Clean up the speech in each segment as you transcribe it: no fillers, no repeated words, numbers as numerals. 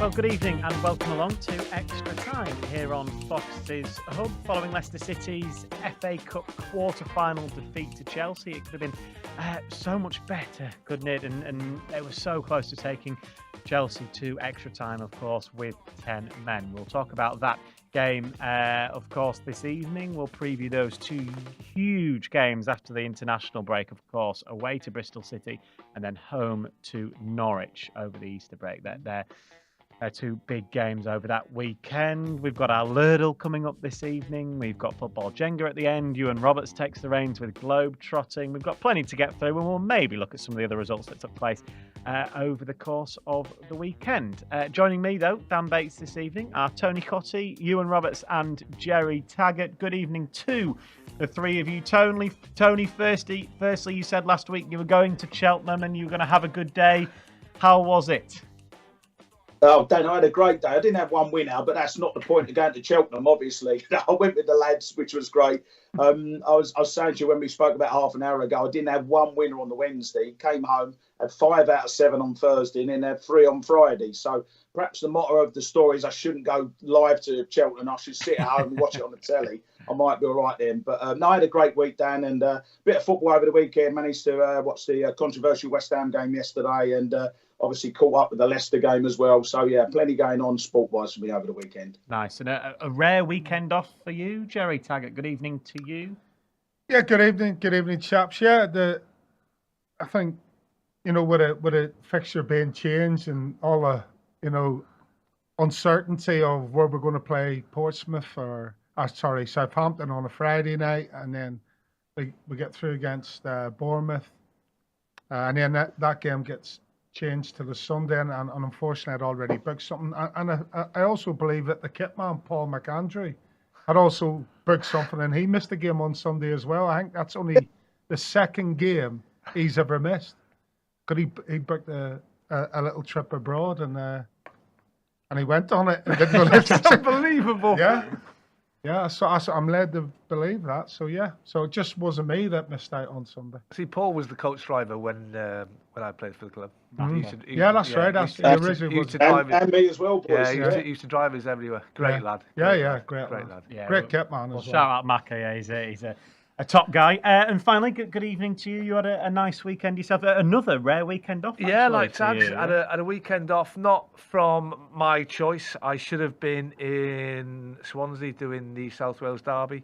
Well, good evening and welcome along to Extra Time here on Fox's Hub. Following Leicester City's FA Cup quarter-final defeat to Chelsea, it could have been so much better, couldn't it? And they were so close to taking Chelsea to extra time, of course, with 10 men. We'll talk about that game, of course, this evening. We'll preview those two huge games after the international break, of course, away to Bristol City and then home to Norwich over the Easter break. They're two big games over that weekend. We've got our Lurdle coming up this evening. We've got football Jenga at the end. Iwan Roberts takes the reins with Globe Trotting. We've got plenty to get through, and we'll maybe look at some of the other results that took place over the course of the weekend. Joining me, though, Dan Bates this evening, are Tony Cottee, Iwan Roberts and Gerry Taggart. Good evening to the three of you. Tony, firstly, you said last week you were going to Cheltenham and you were going to have a good day. How was it? Oh, Dan, I had a great day. I didn't have one winner, but that's not the point of going to Cheltenham, obviously. I went with the lads, which was great. I was saying to you when we spoke about half an hour ago, I didn't have one winner on the Wednesday. Came home, had 5 out of 7 on Thursday, and then had 3 on Friday. So perhaps the motto of the story is I shouldn't go live to Cheltenham. I should sit at home and watch it on the telly. I might be all right then. But no, I had a great week, Dan, and a bit of football over the weekend. Managed to watch the controversial West Ham game yesterday, and obviously caught up with the Leicester game as well. So, yeah, plenty going on sport-wise for me over the weekend. Nice. And a rare weekend off for you, Gerry Taggart. Good evening to you. Yeah, good evening, chaps. Yeah, I think, with a fixture being changed and all the, uncertainty of where we're going to play Portsmouth Southampton on a Friday night, and then we get through against Bournemouth, and then that game gets changed to the Sunday, and unfortunately I'd already booked something. And I also believe that the kitman, Paul McAndrew, had also booked something, and he missed a game on Sunday as well. I think that's only the second game he's ever missed. Because he booked a little trip abroad, and he went on it. And didn't That's unbelievable. Yeah, so I'm led to believe that. So yeah, so it just wasn't me that missed out on Sunday. See, Paul was the coach driver when I played for the club. Mm-hmm. That's right. That's the original. And me as well, boys. Yeah, he used to drive us everywhere. Great lad. Great lad. Yeah, great kit man as well. Shout out Macca, he's a top guy. And finally, good evening to you. You had a nice weekend yourself. Another rare weekend off. Yeah, like Tags, had a weekend off, not from my choice. I should have been in Swansea doing the South Wales Derby,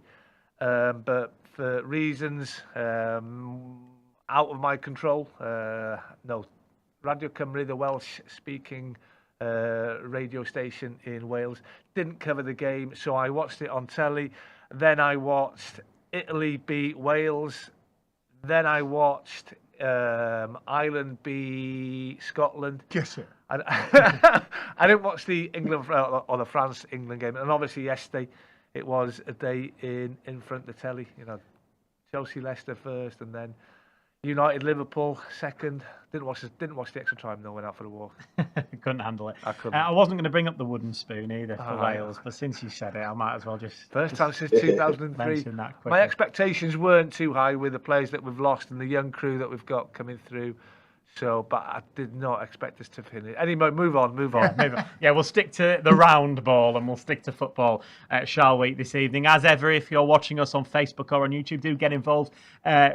but for reasons out of my control, no. Radio Cymru, the Welsh-speaking radio station in Wales, didn't cover the game, so I watched it on telly. Then I watched Italy beat Wales. Then I watched Ireland beat Scotland. Yes, sir. I didn't watch the England or the France-England game. And obviously yesterday it was a day in front of the telly. Chelsea-Leicester first, and then United-Liverpool second. Didn't watch the extra time though. Went out for a walk. Couldn't handle it. I couldn't. I wasn't going to bring up the wooden spoon either for Wales, but since you said it, I might as well just first time since 2003. Mention that quickly. My expectations weren't too high with the players that we've lost and the young crew that we've got coming through. So, but I did not expect us to finish. Anyway, move on. Yeah, we'll stick to the round ball and we'll stick to football, shall we, this evening. As ever, if you're watching us on Facebook or on YouTube, do get involved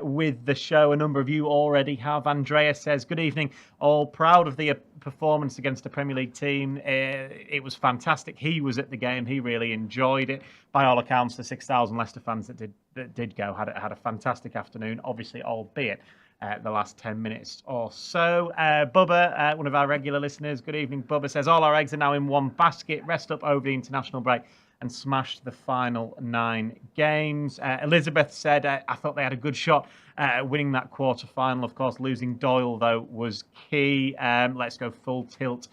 with the show. A number of you already have. Andrea says, good evening. All proud of the performance against the Premier League team. It was fantastic. He was at the game. He really enjoyed it. By all accounts, the 6,000 Leicester fans that did go had a fantastic afternoon, obviously, albeit the last 10 minutes or so. Bubba, one of our regular listeners, good evening. Bubba says, all our eggs are now in one basket. Rest up over the international break and smashed the final 9 games. Elizabeth said, I thought they had a good shot winning that quarter-final. Of course, losing Doyle, though, was key. Let's go full tilt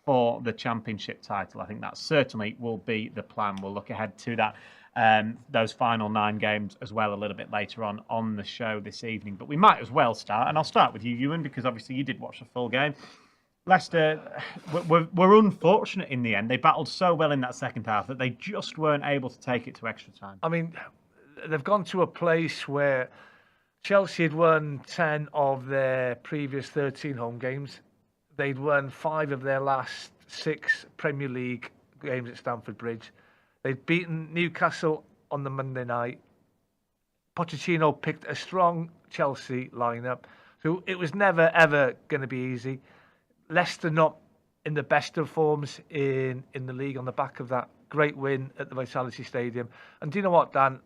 for the championship title. I think that certainly will be the plan. We'll look ahead to that. Those final 9 games as well a little bit later on the show this evening. But we might as well start, and I'll start with you, Iwan, because obviously you did watch the full game. Leicester were unfortunate in the end. They battled so well in that second half that they just weren't able to take it to extra time. I mean, they've gone to a place where Chelsea had won 10 of their previous 13 home games. they'd won 5 of their last 6 Premier League games at Stamford Bridge. They'd beaten Newcastle on the Monday night. Pochettino picked a strong Chelsea lineup. So it was never, ever going to be easy. Leicester not in the best of forms in the league on the back of that great win at the Vitality Stadium. And do you know what, Dan?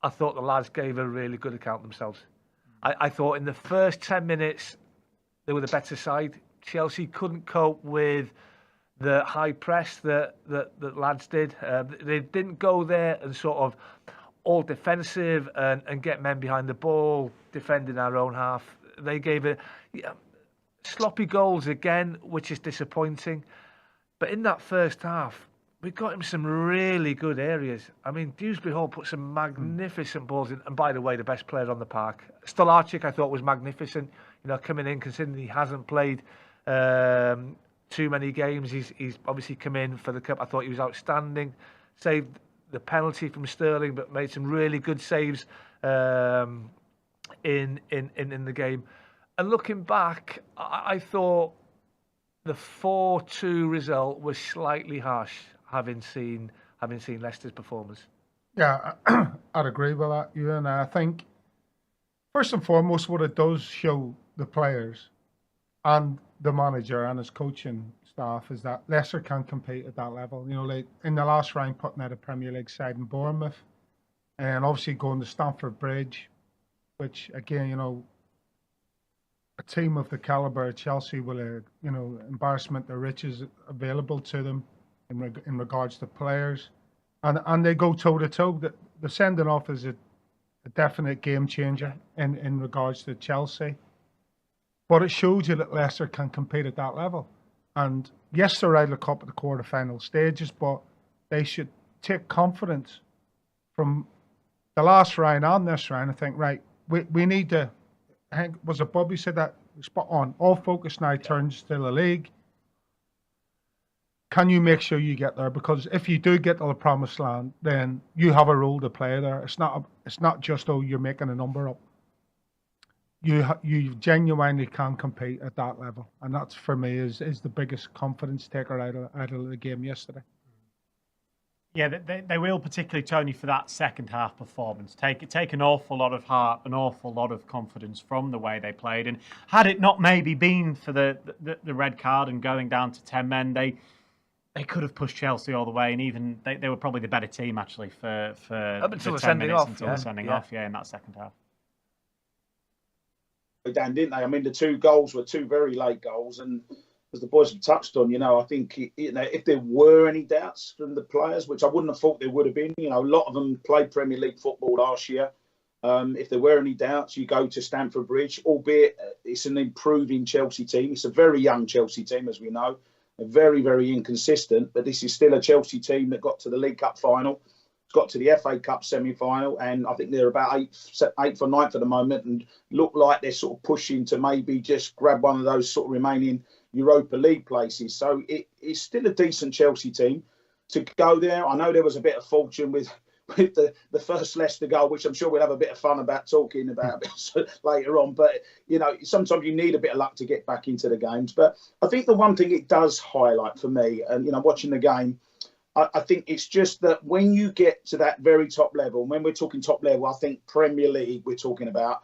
I thought the lads gave a really good account themselves. I thought in the first 10 minutes, they were the better side. Chelsea couldn't cope with the high press that lads did. They didn't go there and sort of all defensive and get men behind the ball, defending our own half. They gave it sloppy goals again, which is disappointing. But in that first half, we got him some really good areas. I mean, Dewsbury Hall put some magnificent balls in. And by the way, the best player on the park, Stolarczyk, I thought was magnificent. You know, coming in, considering he hasn't played too many games. He's obviously come in for the cup. I thought he was outstanding. Saved the penalty from Sterling, but made some really good saves in the game. And looking back, I thought the 4-2 result was slightly harsh, having seen Leicester's performance. Yeah, I'd agree with that, Ewan. I think, first and foremost, what it does show the players and the manager and his coaching staff is that Leicester can compete at that level. You know, like in the last round, putting out a Premier League side in Bournemouth, and obviously going to Stamford Bridge, which again, you know, a team of the caliber of Chelsea will, you know, embarrassment of riches available to them in regards to players, and they go toe to toe. The sending off is a definite game changer in regards to Chelsea, but it shows you that Leicester can compete at that level. And yes, they're out of the cup at the quarter-final stages, but they should take confidence from the last round and this round and think, right, we need to. I think, was it Bobby said that? Spot on. All focus now turns to the league. Can you make sure you get there? Because if you do get to the promised land, then you have a role to play there. It's not just, oh, you're making a number up. You genuinely can compete at that level, and that's for me is the biggest confidence taker out of the game yesterday. Yeah, they will, particularly Tony, for that second half performance. Take an awful lot of heart, an awful lot of confidence from the way they played. And had it not maybe been for the red card and going down to 10 men, they could have pushed Chelsea all the way, and even they were probably the better team actually for up until the 10 sending minutes off, until the sending off, in that second half. Dan, didn't they? I mean, the 2 goals were 2 very late goals, and as the boys have touched on, you know, I think, you know, if there were any doubts from the players, which I wouldn't have thought there would have been, you know, a lot of them played Premier League football last year. If there were any doubts, you go to Stamford Bridge, albeit it's an improving Chelsea team. It's a very young Chelsea team, as we know, very, very inconsistent, but this is still a Chelsea team that got to the League Cup final, got to the FA Cup semi-final, and I think they're about 8th or 9th at the moment, and look like they're sort of pushing to maybe just grab one of those sort of remaining Europa League places. So it's still a decent Chelsea team to go there. I know there was a bit of fortune with the first Leicester goal, which I'm sure we'll have a bit of fun about talking about later on. But, you know, sometimes you need a bit of luck to get back into the games. But I think the one thing it does highlight for me, and, you know, watching the game, I think it's just that when you get to that very top level, when we're talking top level, I think Premier League we're talking about,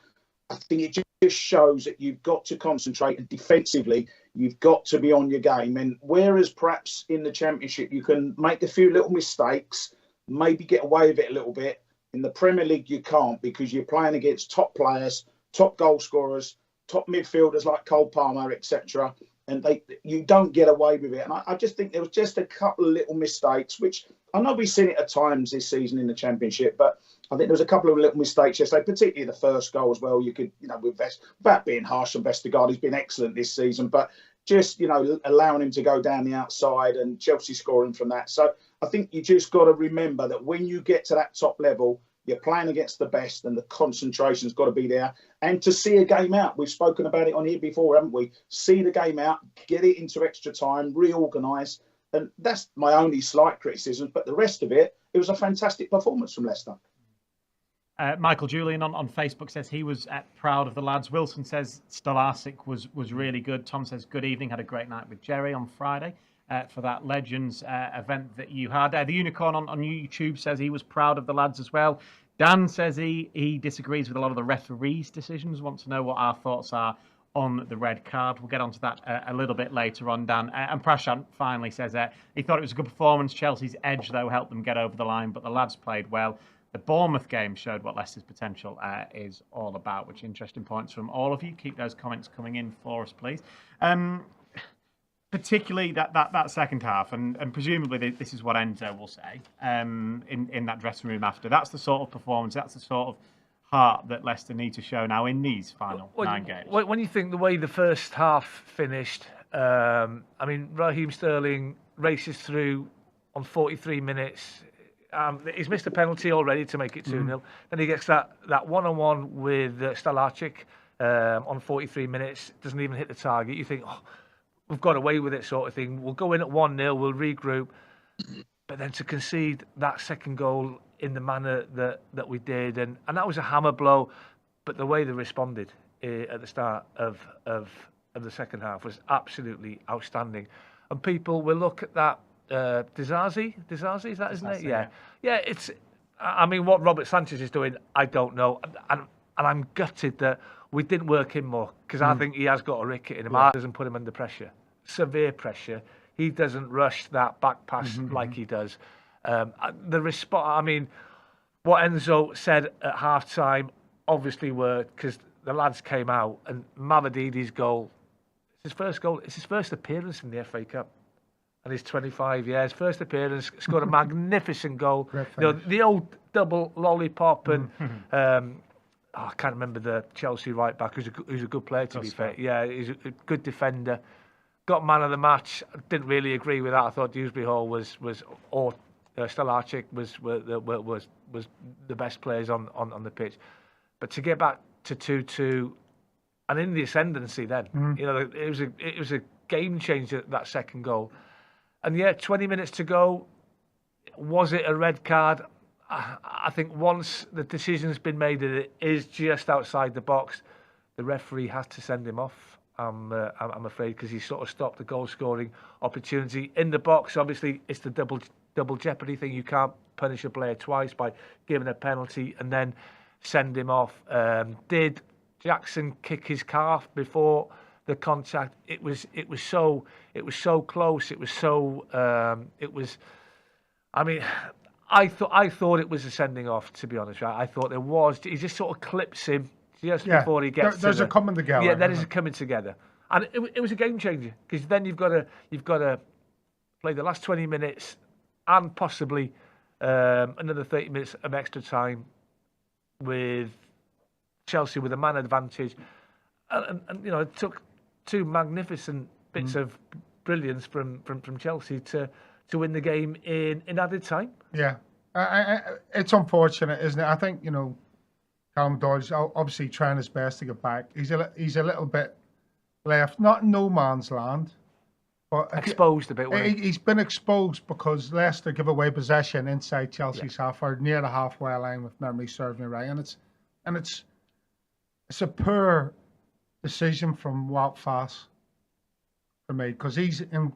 I think it just shows that you've got to concentrate, and defensively, you've got to be on your game. And whereas perhaps in the Championship, you can make a few little mistakes, maybe get away with it a little bit. In the Premier League, you can't, because you're playing against top players, top goal scorers, top midfielders like Cole Palmer, etc. And you don't get away with it. And I just think there was just a couple of little mistakes, which I know we've seen it at times this season in the Championship, but I think there was a couple of little mistakes yesterday, particularly the first goal as well. You could, you know, without being harsh on Vestergaard, he's been excellent this season, but just, you know, allowing him to go down the outside and Chelsea scoring from that. So I think you just got to remember that when you get to that top level, you're playing against the best, and the concentration's got to be there. And to see a game out, we've spoken about it on here before, haven't we? See the game out, get it into extra time, reorganise. And that's my only slight criticism. But the rest of it, it was a fantastic performance from Leicester. Michael Julian on Facebook says he was proud of the lads. Wilson says Stolarczyk was really good. Tom says good evening, had a great night with Gerry on Friday for that Legends event that you had. The Unicorn on YouTube says he was proud of the lads as well. Dan says he disagrees with a lot of the referees' decisions, wants to know what our thoughts are on the red card. We'll get onto that a little bit later on, Dan. And Prashant finally says he thought it was a good performance. Chelsea's edge, though, helped them get over the line, but the lads played well. The Bournemouth game showed what Leicester's potential is all about, which interesting points from all of you. Keep those comments coming in for us, please. Particularly that second half, and presumably this is what Enzo will say in that dressing room after. That's the sort of performance, that's the sort of heart that Leicester need to show now in these final 9 games. When you think the way the first half finished, Raheem Sterling races through on 43 minutes. He's missed a penalty already to make it 2-0. Then he gets that one-on-one with Stolarczyk on 43 minutes. Doesn't even hit the target. You think, we've got away with it, sort of thing. We'll go in at 1-0. We'll regroup. But then to concede that second goal in the manner that we did, and that was a hammer blow. But the way they responded at the start of the second half was absolutely outstanding. And people will look at that. Dizazi, is that, isn't it? Yeah. It's. I mean, what Robert Sanchez is doing, I don't know, and I'm gutted that we didn't work him more, because I think he has got a ricket in him. He doesn't put him under pressure, severe pressure. He doesn't rush that back pass like he does. The response. I mean, what Enzo said at half time obviously worked, because the lads came out, and Mavadidi's goal. It's his first goal. It's his first appearance in the FA Cup. And he's 25 years, first appearance, scored a magnificent goal. The old double lollipop, and I can't remember the Chelsea right back, who's a good player, to be fair. Yeah, he's a good defender. Got man of the match. Didn't really agree with that. I thought Dewsbury Hall or Stolarczyk was the best players on the pitch. But to get back to 2-2, and in the ascendancy, then it was a game changer, that second goal. And 20 minutes to go. Was it a red card? I think once the decision's been made that it is just outside the box, the referee has to send him off. I'm afraid, because he sort of stopped the goal scoring opportunity in the box. Obviously, it's the double jeopardy thing. You can't punish a player twice by giving a penalty and then send him off. Did Jackson kick his calf before the contact? It was so close. I mean, I thought it was a sending off, to be honest. Right? I thought there was. He just sort of clips him just before he gets. There's a coming together. Yeah, there is a coming together, and it was a game changer, because then you've got to play the last 20 minutes and possibly another 30 minutes of extra time with Chelsea with a man advantage, and it took 2 magnificent bits of brilliance from Chelsea to win the game in added time. Yeah, it's unfortunate, isn't it? I think Callum Doyle's obviously trying his best to get back. He's a little bit left, not in no man's land, but exposed a bit. He's been exposed because Leicester give away possession inside Chelsea's half, or near the halfway line, if memory serves me right, and it's a poor decision from Wout Faes for me, because he's in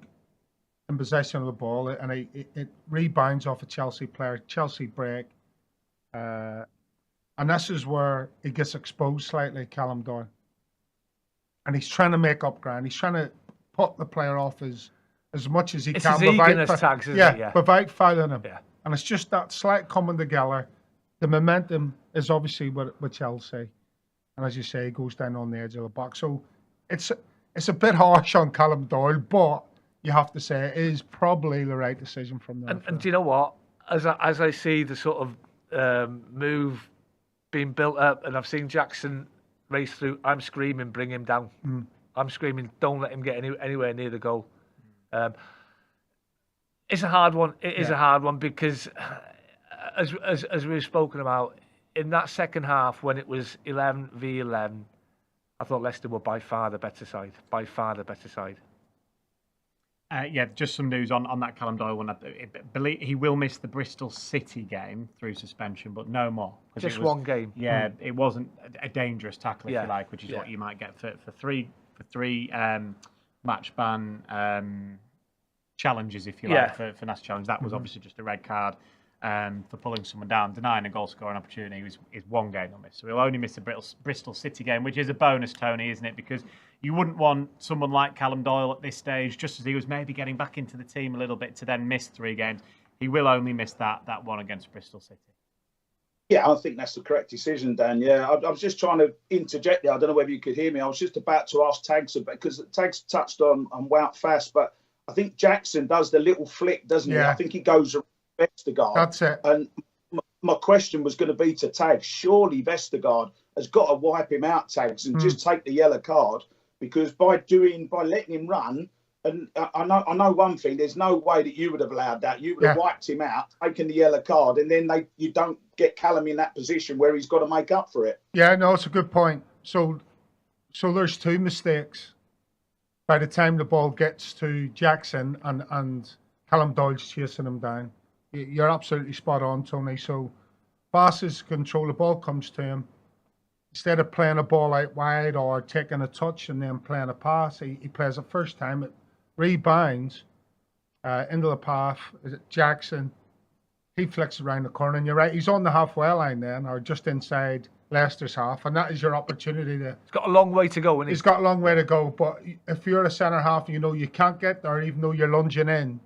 possession of the ball, and it rebounds off a Chelsea player, Chelsea break, and this is where he gets exposed slightly, Callum Doyle, and he's trying to make up ground. He's trying to put the player off as much as he it's can. His eagerness tags, isn't it? Yeah, without fouling him. Yeah. And it's just that slight coming together. The momentum is obviously with Chelsea, and as you say, he goes down on the edge of the box. So it's a bit harsh on Callum Doyle, but you have to say it is probably the right decision from them. And do you know what? As I see the sort of move being built up, and I've seen Jackson race through, I'm screaming, bring him down. I'm screaming, don't let him get anywhere near the goal. It's a hard one. It is a hard one, because as we've spoken about, in that second half, when it was 11 v 11, I thought Leicester were by far the better side. Yeah, just some news on that Callum Doyle one. He will miss the Bristol City game through suspension, but no more. Just one game. Yeah, it wasn't a dangerous tackle, if you like, which is what you might get for three match ban challenges, if you like, for Nasty challenge. That was obviously just a red card for pulling someone down, denying a goal scoring opportunity. Is one game on miss, so he'll only miss the Bristol City game, which is a bonus, Tony, isn't it? Because you wouldn't want someone like Callum Doyle at this stage, just as he was maybe getting back into the team a little bit, to then miss 3 games. He will only miss that one against Bristol City. Yeah, I think that's the correct decision, Dan. Yeah, I was just trying to interject there. I don't know whether you could hear me. I was just about to ask Tags, because Tags touched on Wout fast, but I think Jackson does the little flick, doesn't he? I think he goes around Vestergaard. That's it. And my question was going to be to Tags. Surely Vestergaard has got to wipe him out, Tags, and just take the yellow card, because by letting him run, and I know one thing, there's no way that you would have allowed that. You would have wiped him out, taken the yellow card, and then you don't get Callum in that position where he's got to make up for it. Yeah, no, it's a good point. So there's 2 mistakes. By the time the ball gets to Jackson and Callum Doyle's chasing him down. You're absolutely spot on, Tony. So Bass's control, the ball comes to him. Instead of playing a ball out wide or taking a touch and then playing a pass, he plays it first time. It rebounds into the path. Is it Jackson? He flicks around the corner, and you're right. He's on the halfway line then, or just inside Leicester's half, and that is your opportunity to. He's got a long way to go, isn't he? He's got a long way to go, but if you're a centre half, you know you can't get there, even though you're lunging in,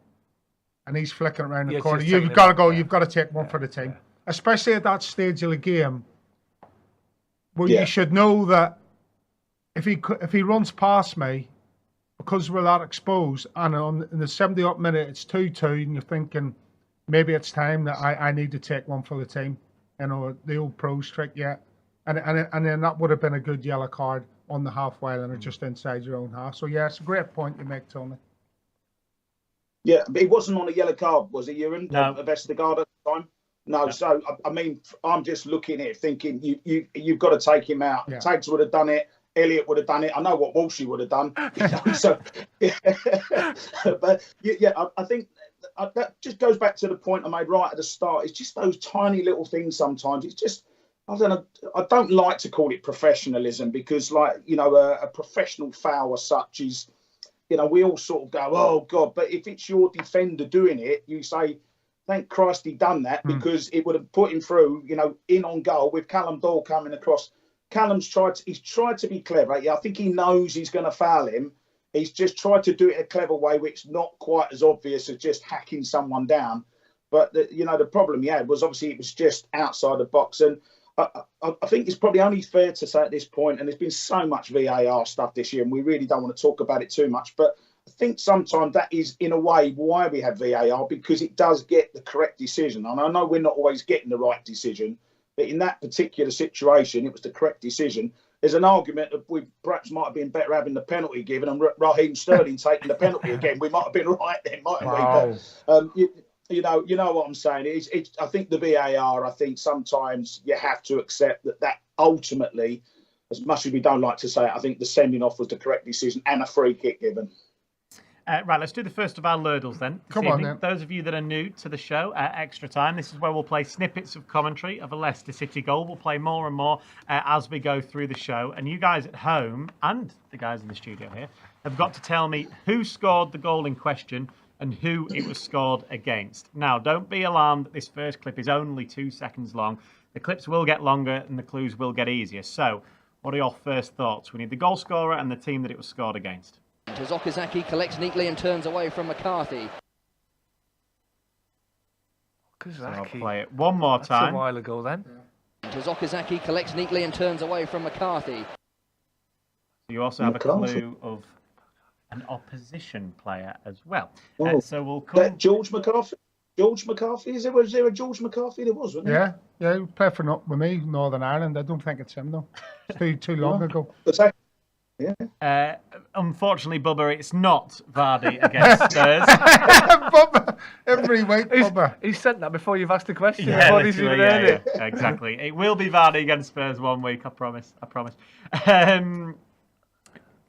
and he's flicking around the corner. You've got to go. You've got to take one for the team, especially at that stage of the game. Well, you should know that if he runs past me, because we're that exposed, and in the 70th minute it's 2-2, and you're thinking maybe it's time that I need to take one for the team. You know, the old pros trick, and then that would have been a good yellow card on the halfway line, or just inside your own half. So yeah, it's a great point you make, Tony. Yeah, but he wasn't on a yellow card, was he, Ewan? No. Vestergaard at the time. No, so I mean, I'm just looking at it thinking you've got to take him out. Tags would have done it. Elliot would have done it. I know what Walshy would have done. So, but I think that just goes back to the point I made right at the start. It's just those tiny little things sometimes. It's just, I don't know. I don't like to call it professionalism, because, like, you know, a professional foul as such is, you know, we all sort of go, oh God. But if it's your defender doing it, you say, thank Christ he done that, because it would have put him through, you know, in on goal with Callum Doyle coming across. Callum's tried to be clever. I think he knows he's going to foul him. He's just tried to do it a clever way, which is not quite as obvious as just hacking someone down. But, the problem he had was obviously it was just outside the box. And I think it's probably only fair to say at this point, and there's been so much VAR stuff this year, and we really don't want to talk about it too much, but I think sometimes that is, in a way, why we have VAR, because it does get the correct decision. And I know we're not always getting the right decision, but in that particular situation, it was the correct decision. There's an argument that we perhaps might have been better having the penalty given and Raheem Sterling taking the penalty again. We might have been right then, mightn't we? But, you know what I'm saying. I think the VAR, I think sometimes you have to accept that ultimately, as much as we don't like to say it, I think the sending off was the correct decision and a free kick given. Right, let's do the first of our Lurdles then. Come on, then. Those of you that are new to the show, extra time. This is where we'll play snippets of commentary of a Leicester City goal. We'll play more and more as we go through the show. And you guys at home, and the guys in the studio here, have got to tell me who scored the goal in question and who it was scored against. Now, don't be alarmed that this first clip is only 2 seconds long. The clips will get longer and the clues will get easier. So, what are your first thoughts? We need the goal scorer and the team that it was scored against. Okazaki collects neatly and turns away from McCarthy. So I'll play it one more time. That's a while ago then. Okazaki collects neatly and turns away from McCarthy. You also have a clue of an opposition player as well. So we'll come... That George McCarthy? Was there a George McCarthy? There was, wasn't there? Yeah, he played for with me, Northern Ireland. I don't think it's him though. It's too long ago. Yeah. Unfortunately, Bubba, it's not Vardy against Spurs. Bubba, every week, Bubba. He's sent that before you've asked the question. Yeah, exactly. It will be Vardy against Spurs one week, I promise.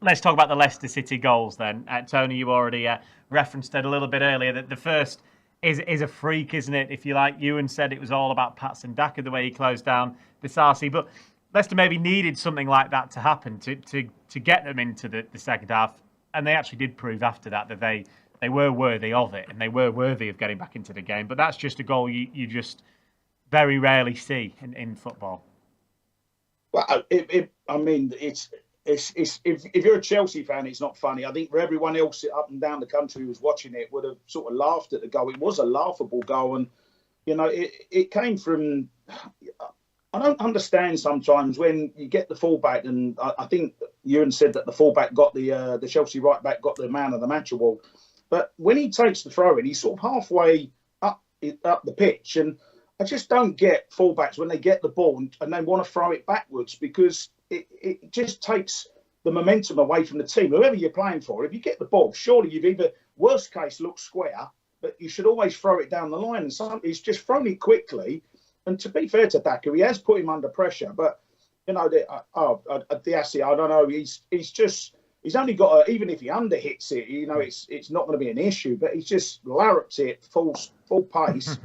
let's talk about the Leicester City goals then. Tony, you already referenced it a little bit earlier, that the first is a freak, isn't it? If you like, Ewan said it was all about Patson Daka, the way he closed down Disasi. But Leicester maybe needed something like that to happen to get them into the second half. And they actually did prove after that they were worthy of it, and they were worthy of getting back into the game. But that's just a goal you just very rarely see in football. Well, I mean, it's if you're a Chelsea fan, it's not funny. I think for everyone else up and down the country who was watching it would have sort of laughed at the goal. It was a laughable goal, and it came from. I don't understand sometimes when you get the fullback, and I think Ewan said that the fullback got the Chelsea right back got the man of the match award. But when he takes the throw in, he's sort of halfway up the pitch, and I just don't get fullbacks when they get the ball and they want to throw it backwards, because it just takes the momentum away from the team. Whoever you're playing for, if you get the ball, surely you've either, worst case, look square, but you should always throw it down the line. And he's just thrown it quickly. And to be fair to Daka, he has put him under pressure. But, Disasi, I don't know, he's only got even if he underhits it, it's not going to be an issue. But he's just larruped it full pace.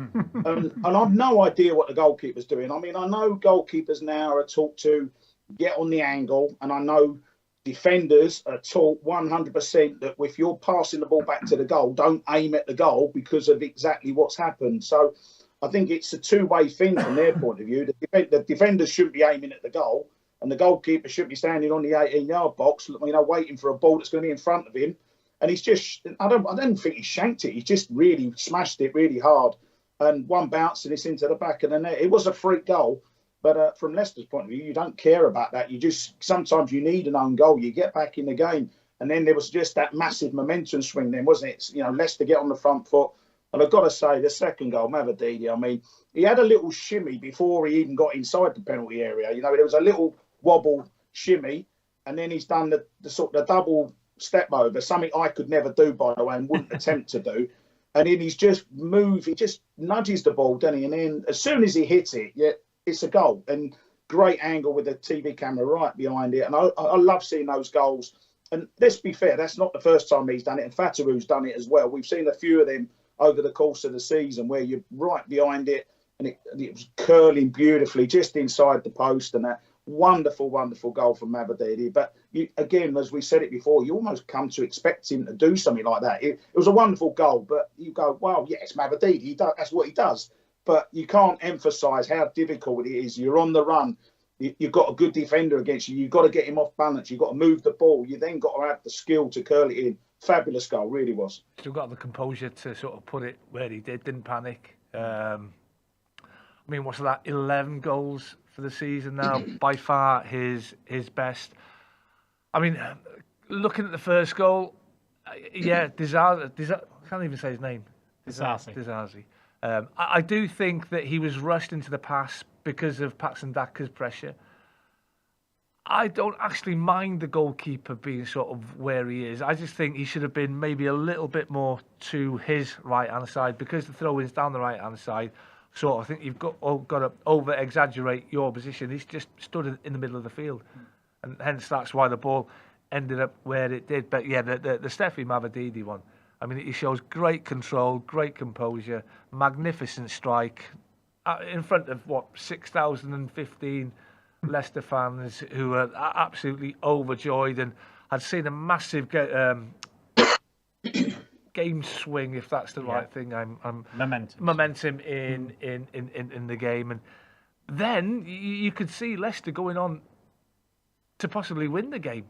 And I've no idea what the goalkeeper's doing. I mean, I know goalkeepers now are taught to get on the angle, and I know defenders are taught 100% that if you're passing the ball back to the goal, don't aim at the goal because of exactly what's happened. So I think it's a two-way thing from their point of view. The defenders shouldn't be aiming at the goal, and the goalkeeper should be standing on the 18-yard box, waiting for a ball that's going to be in front of him. And he's just—I don't think he shanked it. He just really smashed it really hard, and one bounce and it's into the back of the net. It was a freak goal, but from Leicester's point of view, you don't care about that. Sometimes you need an own goal. You get back in the game, and then there was just that massive momentum swing. Then wasn't it? Leicester get on the front foot. And I've got to say, the second goal, Mavididi, I mean, he had a little shimmy before he even got inside the penalty area. There was a little wobble shimmy, and then he's done the double step over, something I could never do, by the way, and wouldn't attempt to do. And then he's just moved, he just nudges the ball, doesn't he? And then as soon as he hits it, it's a goal. And great angle with the TV camera right behind it. And I love seeing those goals. And let's be fair, that's not the first time he's done it. And Fataru's done it as well. We've seen a few of them over the course of the season where you're right behind it and it was curling beautifully just inside the post, and that wonderful, wonderful goal from Mavididi. But again, as we said it before, you almost come to expect him to do something like that. It was a wonderful goal, but you go, well, yeah, it's Mavididi. That's what he does. But you can't emphasise how difficult it is. You're on the run. You've got a good defender against you. You've got to get him off balance. You've got to move the ball. You then got to have the skill to curl it in. Fabulous goal, really was. Still got the composure to sort of put it where he did, didn't panic. I mean, what's that, 11 goals for the season now? By far his best. I mean, looking at the first goal, Disasi, I can't even say his name. Disasi. I do think that he was rushed into the pass because of Patson Daka's pressure. I don't actually mind the goalkeeper being sort of where he is. I just think he should have been maybe a little bit more to his right-hand side, because the throw-in's down the right-hand side. So I think you've got to over-exaggerate your position. He's just stood in the middle of the field. And hence that's why the ball ended up where it did. But yeah, the Steffi Mavididi one, I mean, he shows great control, great composure, magnificent strike in front of, 6,015 Leicester fans who are absolutely overjoyed and had seen a massive game swing, if that's the right thing. Momentum in the game, and then you could see Leicester going on to possibly win the game.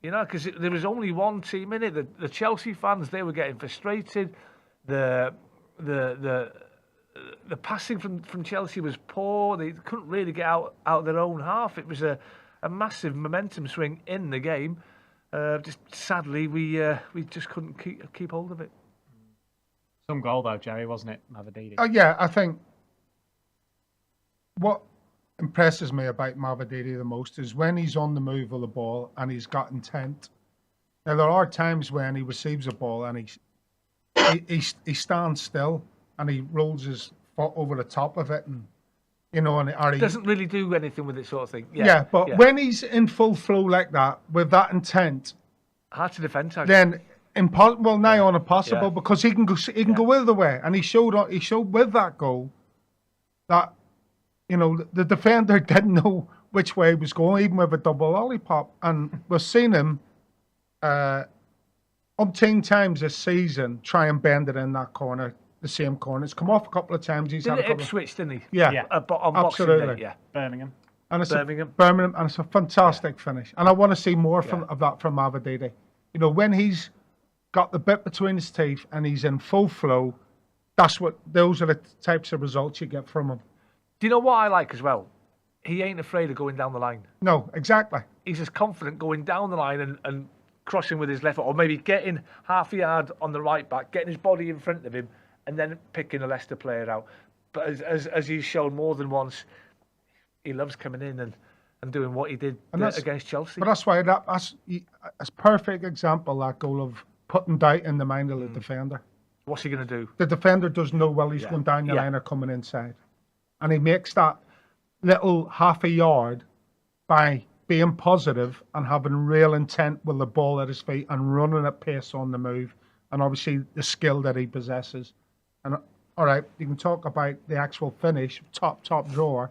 Because there was only one team in it. The Chelsea fans, they were getting frustrated. The passing from Chelsea was poor. They couldn't really get out their own half. It was a massive momentum swing in the game. Just sadly, we just couldn't keep hold of it. Some goal though, Gerry, wasn't it, Mavididi? Yeah, I think what impresses me about Mavididi the most is when he's on the move of the ball and he's got intent. Now there are times when he receives a ball and he stands still and he rolls his foot over the top of it, and he doesn't really do anything with it, sort of thing. But when he's in full flow like that, with that intent, Hard to defend, Taggart. then impossible, nigh on impossible, Yeah. because he can go either way, and he showed with that goal that the defender didn't know which way he was going, even with a double lollipop, and we've seen him umpteen times this season try and bend it in that corner, the same corner. It's come off a couple of times. He's Did had it a couple. Ipswich, didn't he? Yeah, On Boxing absolutely. Day, yeah. Birmingham. And it's Birmingham. Birmingham, and it's a fantastic finish. And I want to see more of that from Mavididi. When he's got the bit between his teeth and he's in full flow, those are the types of results you get from him. Do you know what I like as well? He ain't afraid of going down the line. No, exactly. He's just confident going down the line and crossing with his left foot, or maybe getting half a yard on the right back, getting his body in front of him, and then picking a Leicester player out. But as he's shown more than once, he loves coming in and doing what he did against Chelsea. But that's why that's a perfect example, that goal of putting doubt in the mind of the defender. What's he going to do? The defender doesn't know well he's going down the line or coming inside. And he makes that little half a yard by being positive and having real intent with the ball at his feet and running at pace on the move, and obviously the skill that he possesses. And all right, you can talk about the actual finish, top drawer,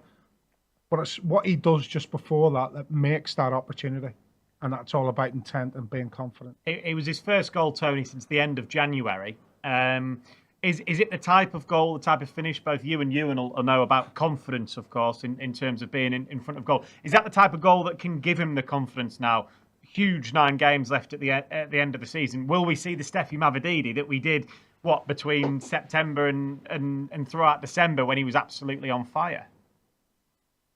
but it's what he does just before that makes that opportunity. And that's all about intent and being confident. It was his first goal, Tony, since the end of January. Is it the type of goal, the type of finish both you and Ewan will know about confidence, of course, in terms of being in front of goal? Is that the type of goal that can give him the confidence now? Huge 9 games left at the end of the season. Will we see the Steffi Mavididi that we did, between September and throughout December, when he was absolutely on fire?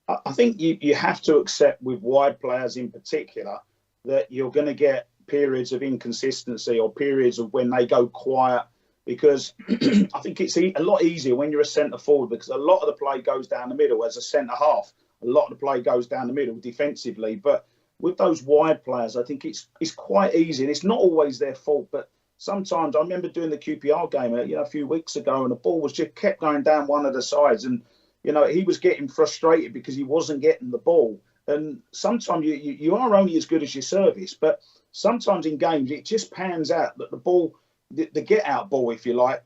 I think you have to accept, with wide players in particular, that you're going to get periods of inconsistency or periods of when they go quiet, because I think it's a lot easier when you're a centre forward, because a lot of the play goes down the middle. As a centre half, a lot of the play goes down the middle defensively. But with those wide players, I think it's quite easy, and it's not always their fault. But sometimes, I remember doing the QPR game a few weeks ago, and the ball was just kept going down one of the sides, and he was getting frustrated because he wasn't getting the ball. And sometimes you are only as good as your service, but sometimes in games it just pans out that the ball, the get-out ball, if you like,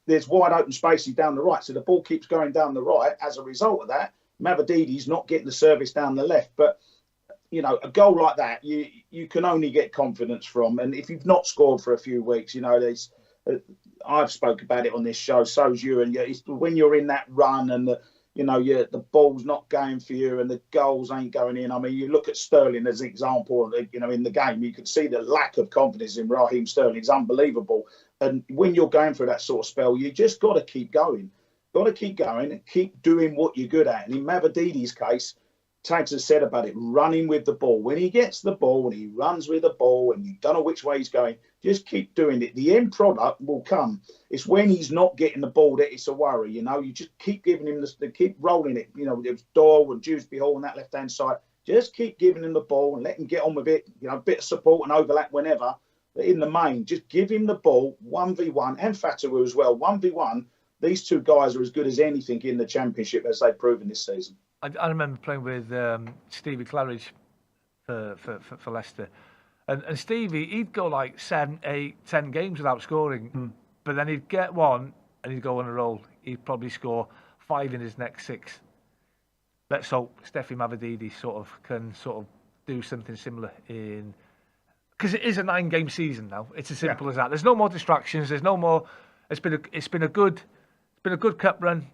there's wide open spaces down the right, so the ball keeps going down the right. As a result of that, Mavididi's not getting the service down the left. But a goal like that, you can only get confidence from. And if you've not scored for a few weeks, I've spoke about it on this show, so's you, and when you're in that run and the ball's not going for you and the goals ain't going in. I mean, you look at Sterling as an example, in the game, you could see the lack of confidence in Raheem Sterling. It's unbelievable. And when you're going through that sort of spell, you just got to keep going. Got to keep going and keep doing what you're good at. And in Mavididi's case, Tags has said about it, running with the ball. When he gets the ball and he runs with the ball and you don't know which way he's going, just keep doing it. The end product will come. It's when he's not getting the ball that it's a worry. You just keep giving him keep rolling it. There was Doyle and Dewsbury Hall on that left-hand side. Just keep giving him the ball and let him get on with it. A bit of support and overlap whenever. But in the main, just give him the ball 1v1, and Fatawu as well, 1v1. These two guys are as good as anything in the Championship, as they've proven this season. I remember playing with Stevie Claridge for Leicester. And Stevie, he'd go like 7, 8, 10 games without scoring. But then he'd get one and he'd go on a roll. He'd probably score 5 in his next 6. Let's hope Steffi Mavididi can do something similar because it is a 9-game season now. It's as simple as that. There's no more distractions. There's no more. It's been a good cup run.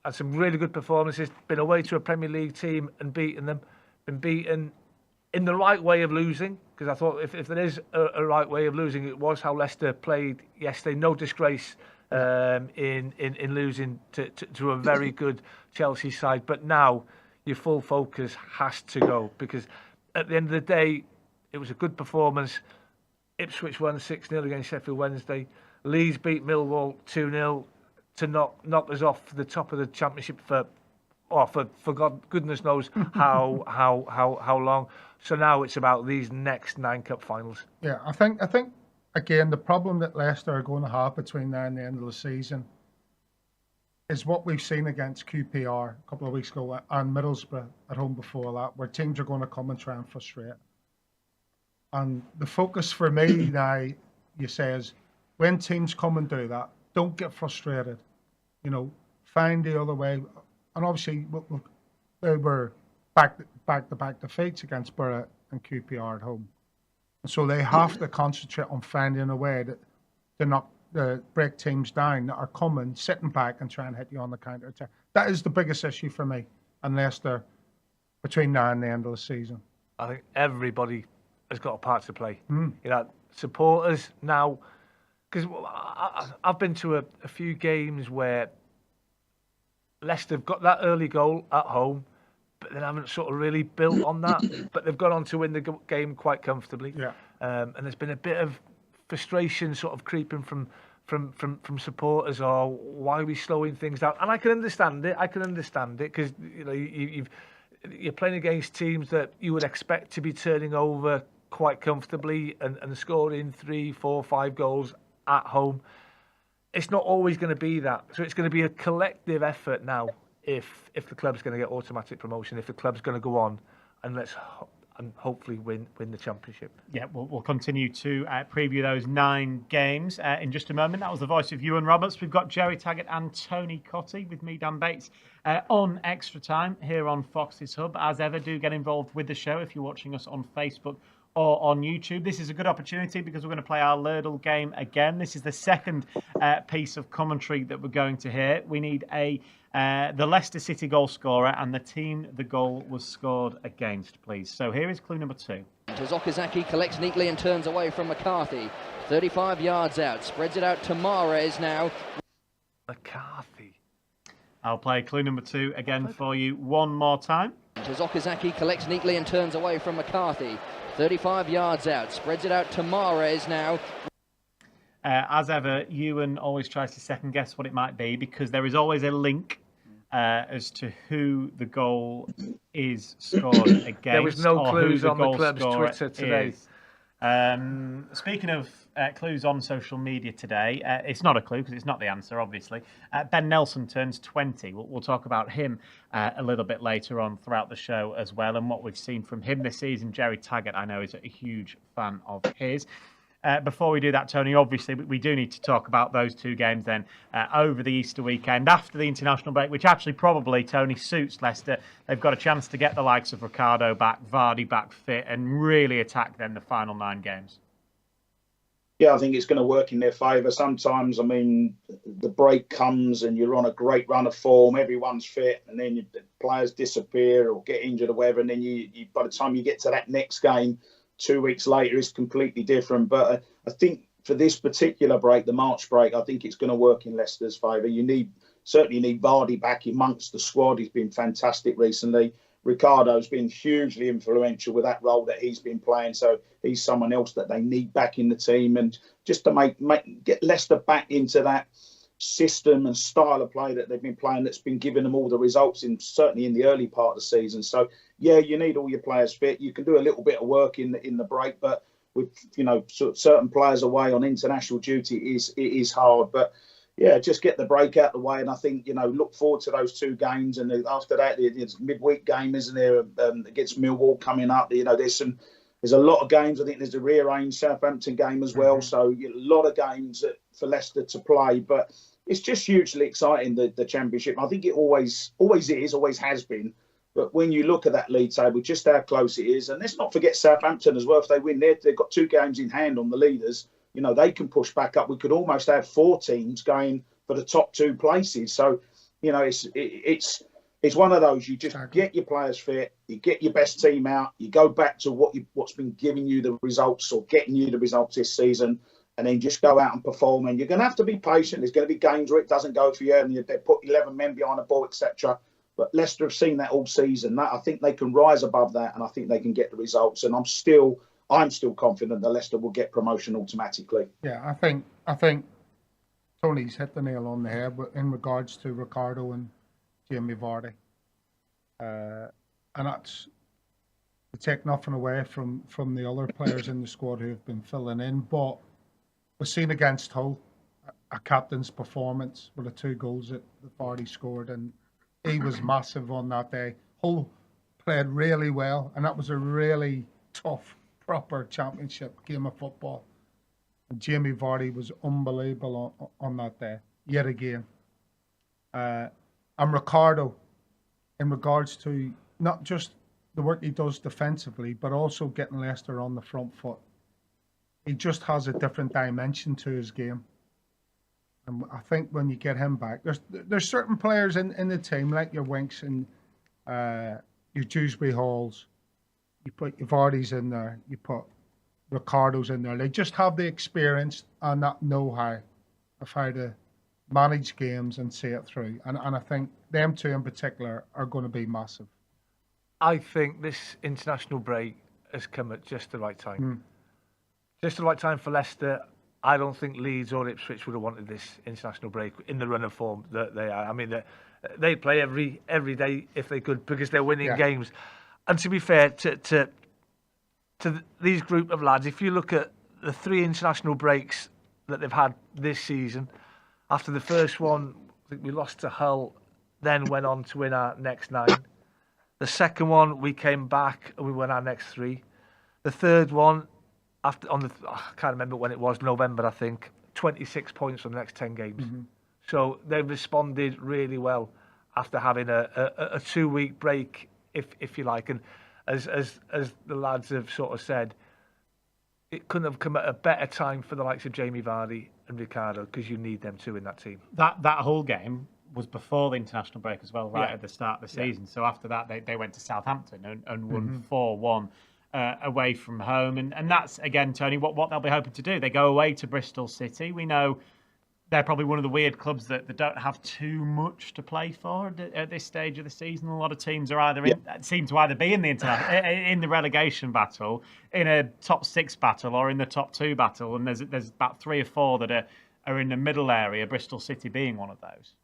Had some really good performances. Been away to a Premier League team and beaten them. Been beaten in the right way of losing, because I thought if there is a right way of losing, it was how Leicester played yesterday. No disgrace in losing to a very good Chelsea side. But now your full focus has to go, because at the end of the day, it was a good performance. Ipswich won 6-0 against Sheffield Wednesday. Leeds beat Millwall 2-0 to knock us off the top of the Championship for goodness knows how long. So now it's about these next 9 cup finals. Yeah, I think again the problem that Leicester are going to have between now and the end of the season is what we've seen against QPR a couple of weeks ago and Middlesbrough at home before that, where teams are going to come and try and frustrate. And the focus for me now, you say, is when teams come and do that, don't get frustrated. You know, find the other way. And obviously, they were back-to-back defeats against Borough and QPR at home. And so they have to concentrate on finding a way to not break teams down that are coming, sitting back and trying to hit you on the counter attack. That is the biggest issue for me, unless they're between now and the end of the season. I think everybody has got a part to play. You know, supporters now, because I've been to a few games where Leicester have got that early goal at home, but they haven't sort of really built on that. But they've gone on to win the game quite comfortably. Yeah. And there's been a bit of frustration sort of creeping from supporters, or why are we slowing things down? And I can understand it. Because you know you're playing against teams that you would expect to be turning over quite comfortably and scoring 3, 4, 5 goals at home. It's not always going to be that. So it's going to be a collective effort now if the club's going to get automatic promotion, if the club's going to go on and hopefully win the championship. Yeah, we'll continue to preview those 9 games in just a moment. That was the voice of Iwan Roberts. We've got Gerry, Taggart and Tony Cottee with me, Dan Bates, on Extra Time here on Fox's Hub. As ever, do get involved with the show if you're watching us on Facebook or on YouTube. This is a good opportunity because we're going to play our Lardle game again. This is the second piece of commentary that we're going to hear. We need the Leicester City goal scorer and the team the goal was scored against, please. So here is clue number 2. Okazaki collects neatly and turns away from McCarthy. 35 yards out, spreads it out to Mahrez now. McCarthy. I'll play clue number 2 again for you one more time. Okazaki collects neatly and turns away from McCarthy. 35 yards out, spreads it out to Mahrez now. As ever, Ewan always tries to second guess what it might be because there is always a link as to who the goal is scored against. There was no clues on the club's Twitter today. Speaking of clues on social media today, it's not a clue because it's not the answer, obviously. Ben Nelson turns 20. We'll talk about him a little bit later on throughout the show as well, and what we've seen from him this season. Gerry Taggart, I know, is a huge fan of his. Before we do that, Tony, obviously we do need to talk about those 2 games then over the Easter weekend after the international break, which actually probably, Tony, suits Leicester. They've got a chance to get the likes of Ricardo back, Vardy back fit, and really attack then the final 9 games. Yeah, I think it's going to work in their favour. Sometimes, I mean, the break comes and you're on a great run of form, everyone's fit, and then the players disappear or get injured or whatever, and then you by the time you get to that next game, 2 weeks later is completely different. But I think for this particular break, the March break, I think it's going to work in Leicester's favour. You certainly need Vardy back amongst the squad. He's been fantastic recently. Ricardo's been hugely influential with that role that he's been playing. So he's someone else that they need back in the team. And just to get Leicester back into that system and style of play that they've been playing that's been giving them all the results certainly in the early part of the season. So yeah, you need all your players fit. You can do a little bit of work in the break, but with certain players away on international duty, it is hard. But yeah, just get the break out of the way, and I think look forward to those 2 games. And after that, it's midweek game, isn't there? Against Millwall coming up. There's a lot of games. I think there's a rearranged Southampton game as well. So a lot of games for Leicester to play, but it's just hugely exciting, the Championship. I think it always has been. But when you look at that league table, just how close it is, and let's not forget Southampton as well. If they win, they've got 2 games in hand on the leaders. They can push back up. We could almost have 4 teams going for the top 2 places. So, it's one of those. You just get your players fit, you get your best team out, you go back to what's been giving you the results or getting you the results this season, and then just go out and perform. And you're going to have to be patient. There's going to be games where it doesn't go for you, and they put 11 men behind the ball, etc. But Leicester have seen that all season. I think they can rise above that, and I think they can get the results. And I'm still confident that Leicester will get promotion automatically. Yeah, I think Tony's hit the nail on the head in regards to Ricardo and Jamie Vardy. And that's to take nothing away from the other players in the squad who have been filling in. But we've seen against Hull a captain's performance with the 2 goals that Vardy scored, and he was massive on that day. Hull played really well, and that was a really tough proper championship game of football. And Jamie Vardy was unbelievable on that day, yet again. And Ricardo, in regards to not just the work he does defensively, but also getting Leicester on the front foot. He just has a different dimension to his game. And I think when you get him back, there's certain players in the team, like your Winks and your Dewsbury Halls. You put your Vardys in there, you put Ricardo's in there. They just have the experience and that know-how of how to manage games and see it through. And I think them two in particular are going to be massive. I think this international break has come at just the right time. Just the right time for Leicester. I don't think Leeds or Ipswich would have wanted this international break in the run of form that they are. I mean, they play every day if they could because they're winning games. And to be fair to these group of lads, if you look at the 3 international breaks that they've had this season, after the first one, I think we lost to Hull, then went on to win our next 9. The second one, we came back and we won our next 3. The third one, I can't remember when it was, November, I think, 26 points from the next 10 games. So they've responded really well after having a 2-week break, if you like. And as the lads have sort of said, it couldn't have come at a better time for the likes of Jamie Vardy and Ricardo, because you need them too in that team. That whole game was before the international break as well, right at the start of the season. So after that, they went to Southampton and won 4-1 away from home. And that's, again, Tony, what they'll be hoping to do. They go away to Bristol City. We know they're probably one of the weird clubs that don't have too much to play for at this stage of the season. A lot of teams are seem to either be in the in the relegation battle, in a top 6 battle, or in the top 2 battle. And there's about 3 or 4 that are in the middle area, Bristol City being one of those.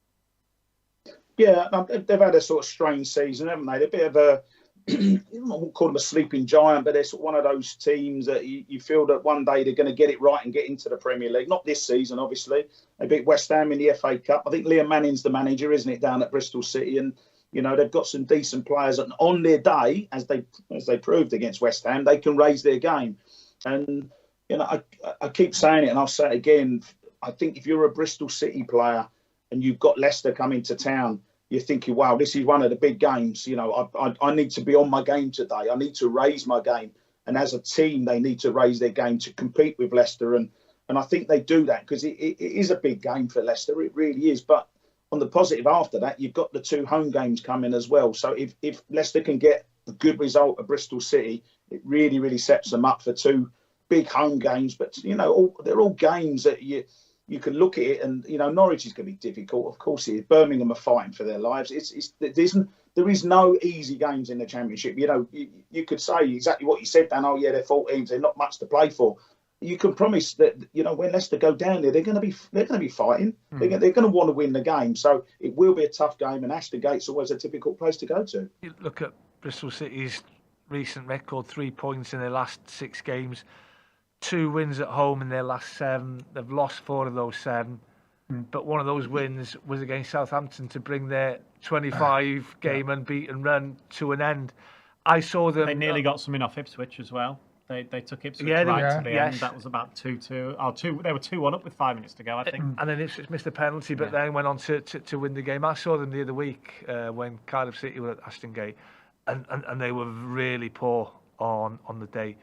Yeah, they've had a sort of strange season, haven't they? They're a bit of a, I won't call them a sleeping giant, but they're sort of one of those teams that you feel that one day they're going to get it right and get into the Premier League. Not this season, obviously. They beat West Ham in the FA Cup. I think Liam Manning's the manager, isn't it, down at Bristol City? And, you know, they've got some decent players. And on their day, as they proved against West Ham, they can raise their game. And, you know, I keep saying it, and I'll say it again. I think if you're a Bristol City player and you've got Leicester coming to town, you're thinking, wow, this is one of the big games. You know, I need to be on my game today. I need to raise my game. And as a team, they need to raise their game to compete with Leicester. And I think they do that because it is a big game for Leicester. It really is. But on the positive after that, you've got the 2 home games coming as well. So if Leicester can get a good result at Bristol City, it really, really sets them up for 2 big home games. But, you know, they're all games that you can look at it, and, you know, Norwich is going to be difficult. Of course it is. Birmingham are fighting for their lives. There is no easy games in the Championship. You know, you could say exactly what you said, Dan. Oh, yeah, they're 14s. They're not much to play for. You can promise that, you know, when Leicester go down there, they're going to be fighting. They're going to want to win the game. So it will be a tough game, and Ashton Gate's always a difficult place to go to. You look at Bristol City's recent record: 3 points in their last 6 games. 2 wins at home in their last 7. They've lost 4 of those 7. But one of those wins was against Southampton to bring their 25-game unbeaten run to an end. I saw them. They nearly got something off Ipswich as well. They took Ipswich to the end. That was about 2-2. They were 2-1 up with 5 minutes to go, I think. And then Ipswich missed a penalty, but then went on to win the game. I saw them the other week when Cardiff City were at Ashton Gate, and they were really poor on the day.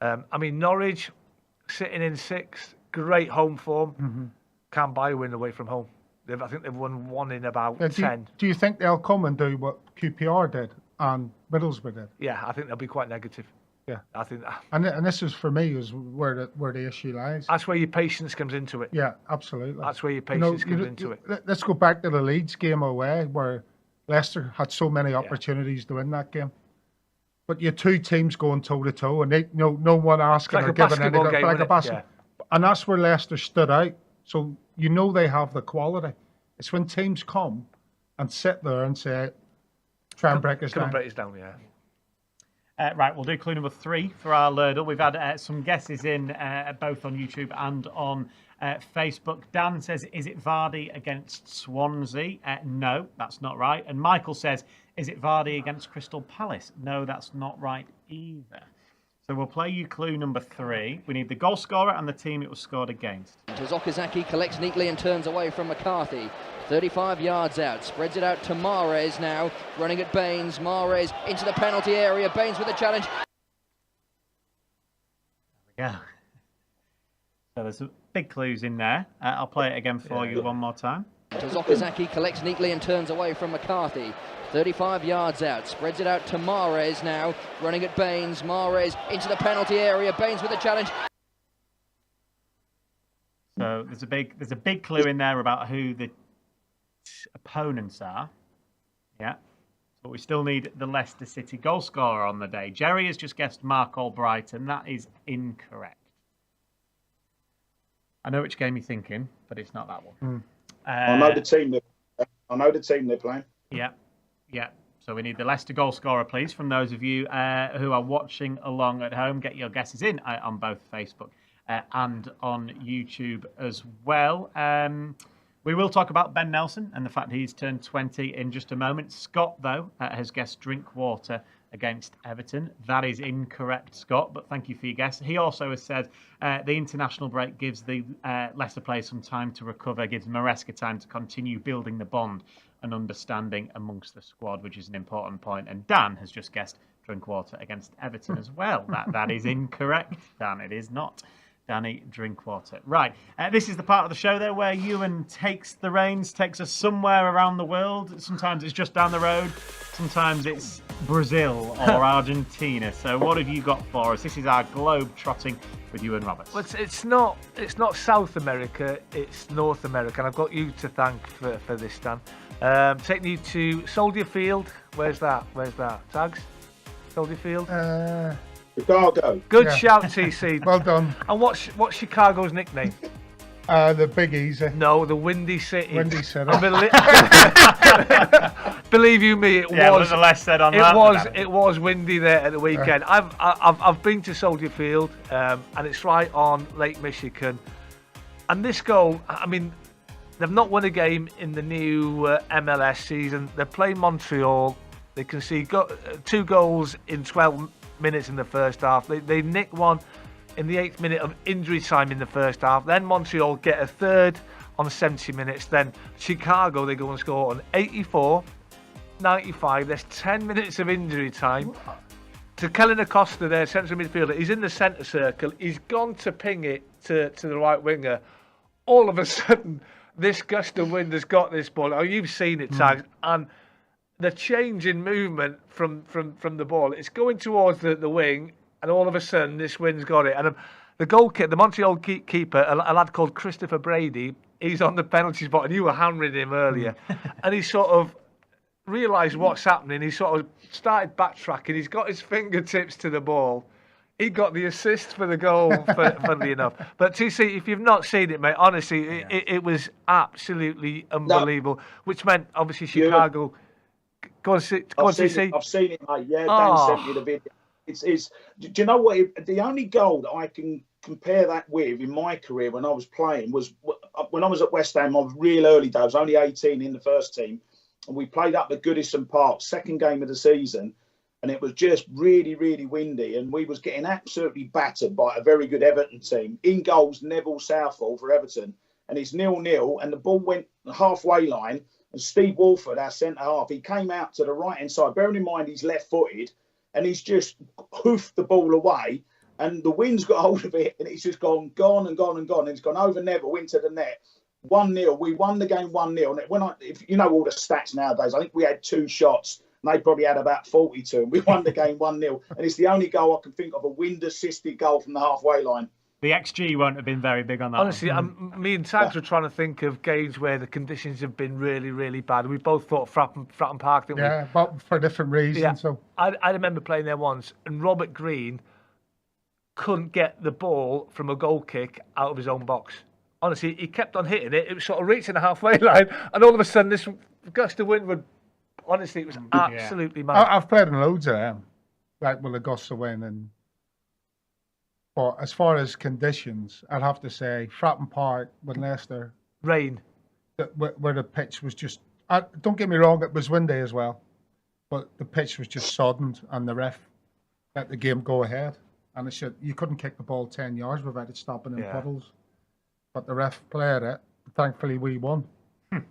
I mean, Norwich sitting in 6th, great home form. Can't buy a win away from home. I think they've won 1 in about 10. Do you think they'll come and do what QPR did and Middlesbrough did? Yeah, I think they'll be quite negative. Yeah, I think that. And this is, for me, is where the issue lies. That's where your patience comes into it. Yeah, absolutely. That's where your patience comes into it. Let's go back to the Leeds game away, where Leicester had so many opportunities to win that game. But you 2 teams going toe to toe, and no one asking or giving anything. Like a basketball. Yeah. And that's where Leicester stood out. So you know they have the quality. It's when teams come and sit there and say, try and break us down. Break us down, yeah. Right, we'll do clue number 3 for our Lurdle. We've had some guesses in both on YouTube and on Facebook. Dan says, is it Vardy against Swansea? No, that's not right. And Michael says, is it Vardy against Crystal Palace? No, that's not right either. So we'll play you clue number 3. We need the goal scorer and the team it was scored against. Okazaki collects neatly and turns away from McCarthy. 35 yards out, spreads it out to Mahrez now, running at Baines. Mahrez into the penalty area. Baines with a challenge. There we go. So there's some big clues in there. I'll play it again for you one more time. Okazaki collects neatly and turns away from McCarthy. 35 yards out, spreads it out to Mahrez now, running at Baines. Mahrez into the penalty area. Baines with a challenge. So there's a big clue in there about who the opponents are. Yeah. But we still need the Leicester City goal scorer on the day. Gerry has just guessed Mark Albrighton. That is incorrect. I know which game you're thinking, but it's not that one. I know the team. I know the team they're playing. Yeah. Yeah. So we need the Leicester goal scorer, please, from those of you who are watching along at home. Get your guesses in on both Facebook and on YouTube as well. We will talk about Ben Nelson and the fact he's turned 20 in just a moment. Scott, though, has guessed Drinkwater against Everton. That is incorrect, Scott, but thank you for your guess. He also has said the international break gives the Leicester players some time to recover, gives Maresca time to continue building the bond and understanding amongst the squad, which is an important point. And Dan has just guessed Drinkwater against Everton as well. That is incorrect, Dan. It is not Danny Drinkwater. Right, this is the part of the show there where Iwan takes the reins, takes us somewhere around the world. Sometimes it's just down the road, sometimes it's Brazil or Argentina. So what have you got for us? This is our globe trotting with Iwan Roberts. Well, it's not South America, it's North America, and I've got you to thank for this, Dan. Taking you to Soldier Field. Where's that? Tags? Soldier Field? Chicago. Good shout, TC. Well done. And what's Chicago's nickname? The Big Easy. No, the Windy City. Windy City. Believe you me, it was. The less said on It was windy there at the weekend. I've been to Soldier Field, and it's right on Lake Michigan. And this goal, I mean, they've not won a game in the new MLS season. They're playing Montreal. They can see 2 goals in 12 minutes in the first half. They nick one in the 8th minute of injury time in the first half. Then Montreal get a third on 70 minutes. Then Chicago, they go and score on 84, 95. There's 10 minutes of injury time. To Kellen Acosta, their central midfielder, he's in the centre circle. He's gone to ping it to the right winger. All of a sudden, this gust of wind has got this ball. Oh, you've seen it, Tags. And the change in movement from the ball, it's going towards the wing, and all of a sudden this wind's got it. And the Montreal keeper, a lad called Christopher Brady, he's on the penalty spot, and you were hammering him earlier, and he sort of realised what's happening. He sort of started backtracking. He's got his fingertips to the ball. He got the assist for the goal, funnily enough. But TC, if you've not seen it, mate, honestly, it was absolutely unbelievable. No. Which meant, obviously, Chicago. Go on, TC. I've seen it, mate. Yeah, Dan sent me the video. Do you know what? The only goal that I can compare that with in my career when I was playing was when I was at West Ham. I was real early days. I was only 18 in the first team, and we played up at Goodison Park, second game of the season. And it was just really, really windy. And we was getting absolutely battered by a very good Everton team. In goals, Neville Southall for Everton. And it's 0-0. And the ball went halfway line. And Steve Walford, our centre-half, he came out to the right-hand side. Bearing in mind he's left-footed. And he's just hoofed the ball away. And the wind's got hold of it. And it's just gone. And it's gone over Neville into the net. 1-0. We won the game 1-0. And if you know all the stats nowadays, I think we had 2 shots. And they probably had about 42. And we won the game 1-0. And it's the only goal I can think of, a wind-assisted goal from the halfway line. The XG won't have been very big on that. Honestly, me and Tags were trying to think of games where the conditions have been really, really bad. We both thought Fratton Park, didn't we? Yeah, but for different reasons. Yeah. So I remember playing there once, and Robert Green couldn't get the ball from a goal kick out of his own box. Honestly, he kept on hitting it. It was sort of reaching the halfway line, and all of a sudden, this gust of wind would... Honestly, it was absolutely mad. I've played in loads of them, like with the gusts of wind. But as far as conditions, I'd have to say Fratton Park with Leicester. Rain. Where the pitch was just... don't get me wrong, it was windy as well. But the pitch was just soddened, and the ref let the game go ahead. and you couldn't kick the ball 10 yards without it stopping in Yeah. puddles. But the ref played it. Thankfully, we won.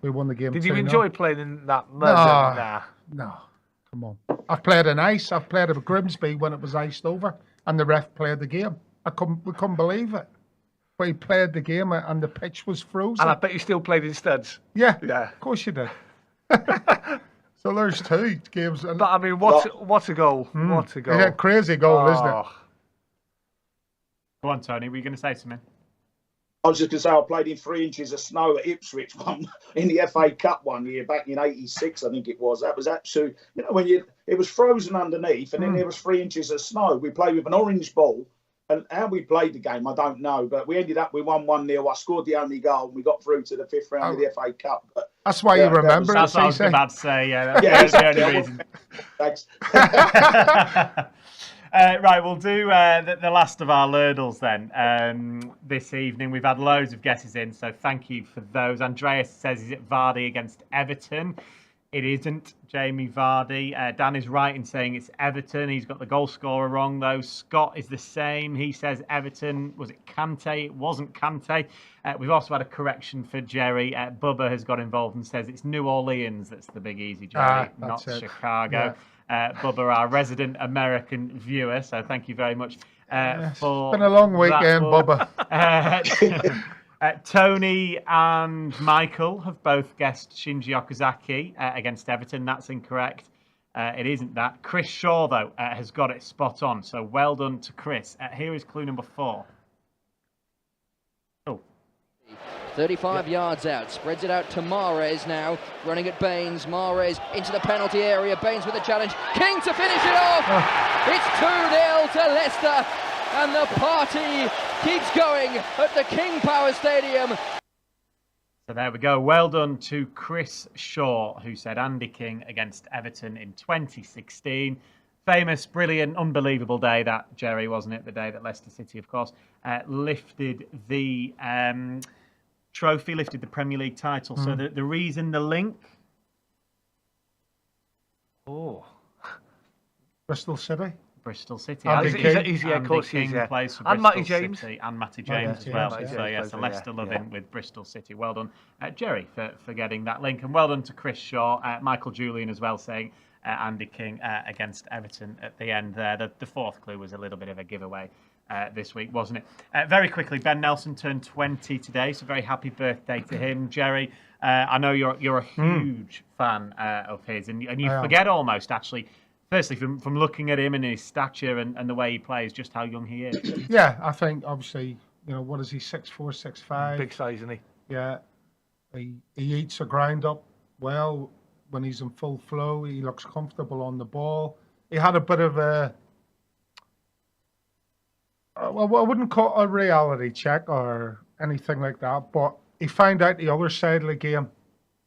We won the game. Did you 2-0. enjoy playing in that mud? No, come on. I've played in ice. I've played at Grimsby when it was iced over, and the ref played the game. We couldn't believe it. But he played the game, and the pitch was frozen. And I bet you still played in studs. Yeah, Yeah. of course you did. So there's 2 games. But I mean, what a goal! What a goal! Yeah, crazy goal, isn't it? Go on, Tony. Were you going to say something? I was just going to say I played in 3 inches of snow at Ipswich in the FA Cup one year back in '86, I think it was. That was absolute. When it was frozen underneath, and then there was 3 inches of snow. We played with an orange ball, and how we played the game, I don't know, but we won 1-0. I scored the only goal, and we got through to the 5th round of the FA Cup. But that's why you remember it. That's what I was about to say. Yeah, that's the only reason. Thanks. Right, we'll do the last of our Lurdles then this evening. We've had loads of guesses in, so thank you for those. Andreas says, is it Vardy against Everton? It isn't Jamie Vardy. Dan is right in saying it's Everton. He's got the goal scorer wrong, though. Scott is the same. He says Everton. Was it Kante? It wasn't Kante. We've also had a correction for Gerry. Bubba has got involved and says it's New Orleans that's the big easy, Gerry, not Chicago. Yeah. Bubba, our resident American viewer, so thank you very much for. It's been a long weekend, Bubba. Tony and Michael have both guessed Shinji Okazaki against Everton. That's incorrect. It isn't that. Chris Shaw, though, has got it spot on. So well done to Chris. Here is clue number 4. 35 yards out, spreads it out to Mahrez now, running at Baines. Mahrez into the penalty area. Baines with a challenge. King to finish it off. It's 2-0 to Leicester, and the party keeps going at the King Power Stadium. So there we go. Well done to Chris Shaw, who said Andy King against Everton in 2016. Famous, brilliant, unbelievable day that, Gerry, wasn't it? The day that Leicester City, of course, lifted the trophy, lifted the Premier League title. So the reason, the link. Bristol City. Bristol City. Of course, King plays for and Bristol Matty James. City, and Matty James as well. So yes, Leicester loving with Bristol City. Well done, Gerry, for getting that link, and well done to Chris Shaw, Michael Julian as well, saying Andy King against Everton at the end there. The 4th clue was a little bit of a giveaway this week, wasn't it? Very quickly, Ben Nelson turned 20 today, so very happy birthday to him. Gerry, I know you're a huge fan of his, and you forget almost, actually, firstly, from looking at him and his stature and the way he plays, just how young he is. Yeah, I think, obviously, what is he, 6'4", 6'5"? Big size, isn't he? Yeah. He eats the ground up well when he's in full flow. He looks comfortable on the ball. He had a bit of a... well, I wouldn't call it a reality check or anything like that, but he found out the other side of the game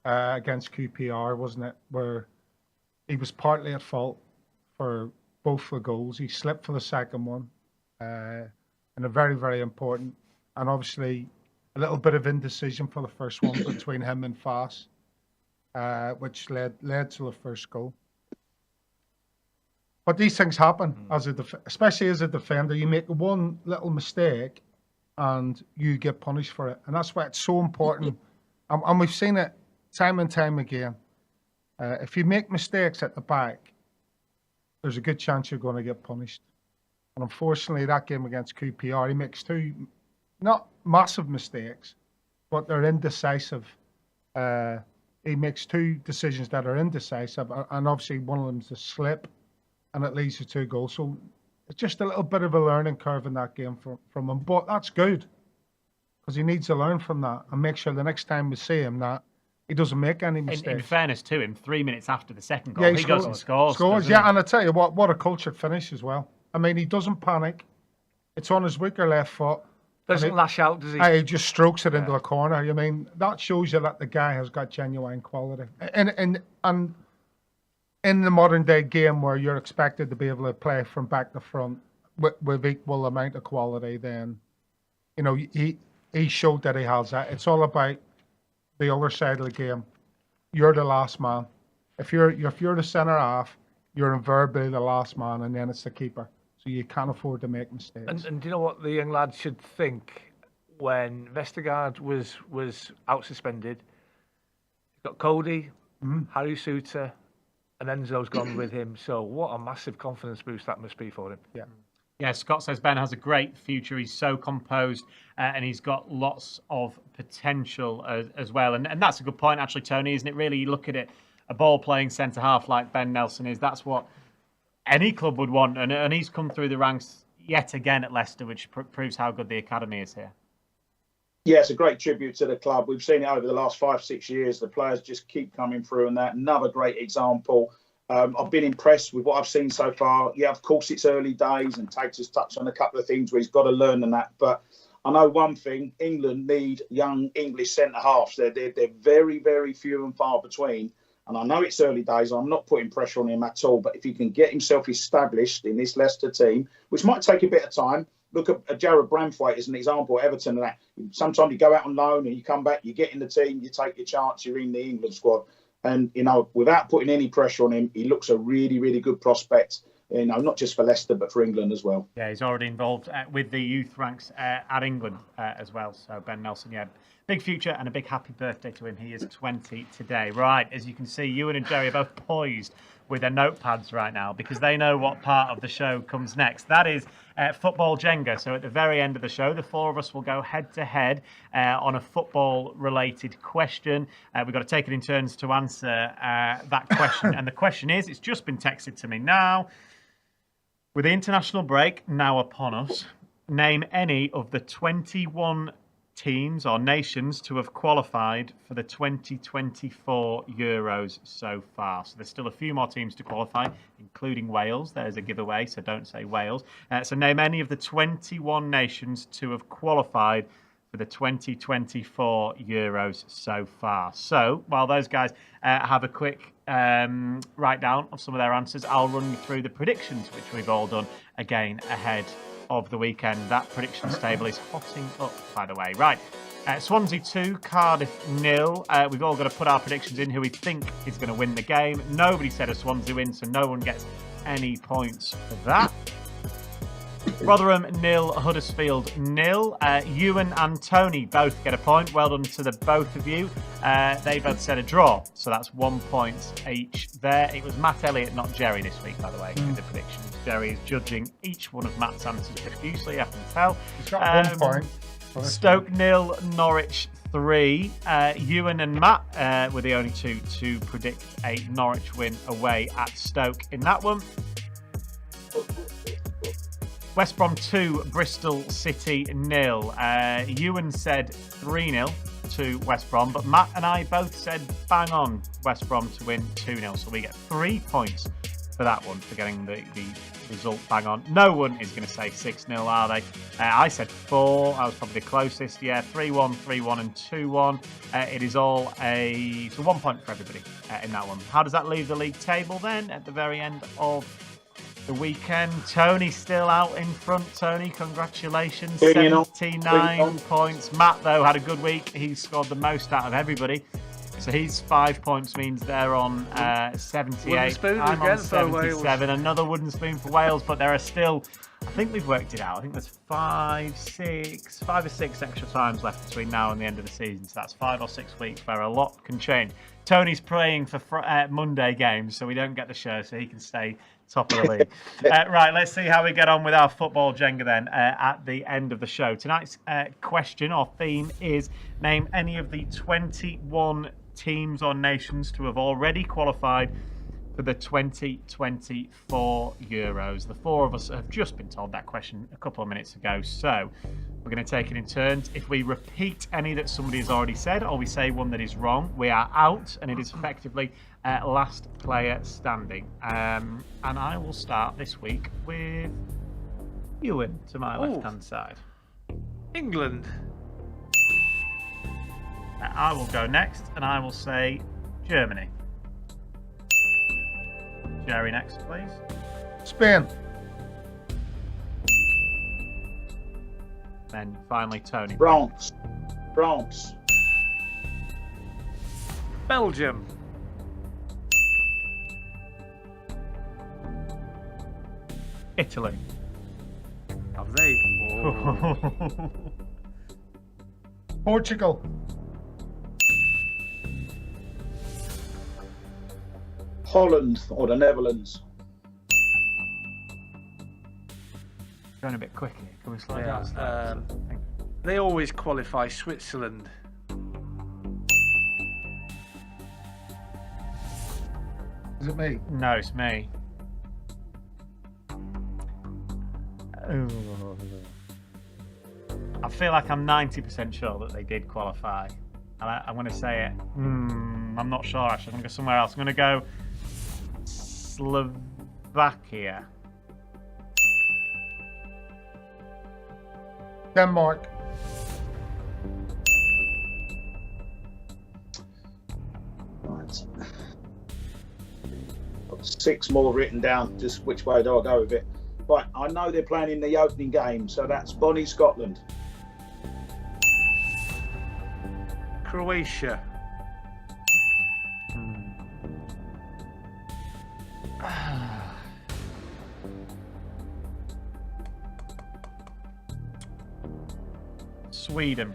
against QPR, wasn't it? Where he was partly at fault for both the goals. He slipped for the second one, and a very, very important, and obviously a little bit of indecision for the first one between him and Fass, which led to the first goal. But these things happen, especially as a defender. You make one little mistake and you get punished for it. And that's why it's so important. And we've seen it time and time again. If you make mistakes at the back, there's a good chance you're going to get punished. And unfortunately, that game against QPR, he makes 2, not massive mistakes, but they're indecisive. He makes 2 decisions that are indecisive, and obviously one of them's a slip, and it leads to 2 goals. So it's just a little bit of a learning curve in that game from him. But that's good, because he needs to learn from that and make sure the next time we see him that he doesn't make any mistakes. In fairness to him, 3 minutes after the second goal, he goes and scores. Yeah, and I tell you what a cultured finish as well. I mean, he doesn't panic. It's on his weaker left foot. Doesn't lash out, does he? He just strokes it into the corner. I mean, that shows you that the guy has got genuine quality. And in the modern day game where you're expected to be able to play from back to front with equal amount of quality, then he showed that he has that. It's all about the other side of the game. You're the last man. If you're the centre half, you're invariably the last man, and then it's the keeper. So you can't afford to make mistakes. And do you know what the young lads should think when Vestergaard was out suspended? He's got Cottee, Harry Suter, and Enzo's gone with him. So what a massive confidence boost that must be for him. Yeah. Yeah, Scott says Ben has a great future. He's so composed and he's got lots of potential as well. And that's a good point, actually, Tony, isn't it? Really, you look at it, a ball-playing centre-half like Ben Nelson is, that's what any club would want. And he's come through the ranks yet again at Leicester, which proves how good the academy is here. Yeah, it's a great tribute to the club. We've seen it over the last 5-6 years. The players just keep coming through, and that another great example. I've been impressed with what I've seen so far. Yeah, of course, it's early days, and Taggart has touched on a couple of things where he's got to learn and that. But I know one thing: England need young English centre halves. They're very, very few and far between. And I know it's early days. I'm not putting pressure on him at all. But if he can get himself established in this Leicester team, which might take a bit of time. Look at Jared Branthwaite as an example, Everton and that. Sometimes you go out on loan and you come back, you get in the team, you take your chance, you're in the England squad. And, without putting any pressure on him, he looks a really, really good prospect, not just for Leicester, but for England as well. Yeah, he's already involved with the youth ranks at England as well. So Ben Nelson, yeah, big future and a big happy birthday to him. He is 20 today. Right, as you can see, Iwan and Gerry are both poised with their notepads right now because they know what part of the show comes next. That is football Jenga. So at the very end of the show, the four of us will go head to head on a football related question. We've got to take it in turns to answer that question. And the question is, it's just been texted to me now. With the international break now upon us, name any of the 21 teams or nations to have qualified for the 2024 Euros so far. So there's still a few more teams to qualify, including Wales. There's a giveaway, so don't say Wales. So name any of the 21 nations to have qualified for the 2024 Euros so far. So while those guys have a quick write down of some of their answers, I'll run you through the predictions, which we've all done again ahead of the weekend. That predictions table is hotting up, by the way. Right, Swansea 2, Cardiff 0. We've all got to put our predictions in who we think is going to win the game. Nobody said a Swansea win, so no one gets any points for that. Rotherham 0, Huddersfield 0. Iwan and Tony both get a point. Well done to the both of you. They both said a draw, so that's 1 point each there. It was Matt Elliott, not Gerry, this week, by the way, with the predictions. Gerry is judging each one of Matt's answers profusely, I can tell. He's got 1 point. Stoke 0, Norwich 3. Iwan and Matt were the only two to predict a Norwich win away at Stoke in that one. West Brom 2, Bristol City 0. Iwan said 3-0 to West Brom, but Matt and I both said bang on West Brom to win 2-0. So we get 3 points for that one, for getting the result bang on. No one is going to say 6-0, are they? I said 4. I was probably the closest. Yeah, 3-1, 3-1 and 2-1. It is all so 1 point for everybody in that one. How does that leave the league table then at the very end of the weekend? Tony's still out in front. Tony, congratulations. 79 points. Matt, though, had a good week. He scored the most out of everybody. So he's 5 points, means they're on 78. I'm on 77. Another wooden spoon for Wales, but there are still, I think we've worked it out. I think there's 5 or 6 extra times left between now and the end of the season. So that's 5 or 6 weeks where a lot can change. Tony's praying for Monday games so we don't get the show, so he can stay top of the league. Right, let's see how we get on with our football Jenga then at the end of the show. Tonight's question or theme is name any of the 21 teams or nations to have already qualified for the 2024 Euros. The four of us have just been told that question a couple of minutes ago, so we're going to take it in turns. If we repeat any that somebody has already said, or we say one that is wrong, we are out, and it is effectively last player standing. And I will start this week with Iwan to my left-hand side. England. I will go next, and I will say Germany. Gerry next, please. Spain. Then finally Tony. France. Belgium. Italy. Have they? Oh. Portugal. Holland or the Netherlands. Going a bit quick here. Can we slow Yeah, down? they always qualify. Switzerland. Is it me? No, it's me. I feel like I'm 90% sure that they did qualify. And I'm going to say it. I'm not sure, actually. I'm going to go somewhere else. I'm going to go Slovakia. Denmark. Right. Got 6 more written down. Just which way do I go with it? Right, I know they're playing in the opening game, so that's Bonnie, Scotland. Croatia. Sweden.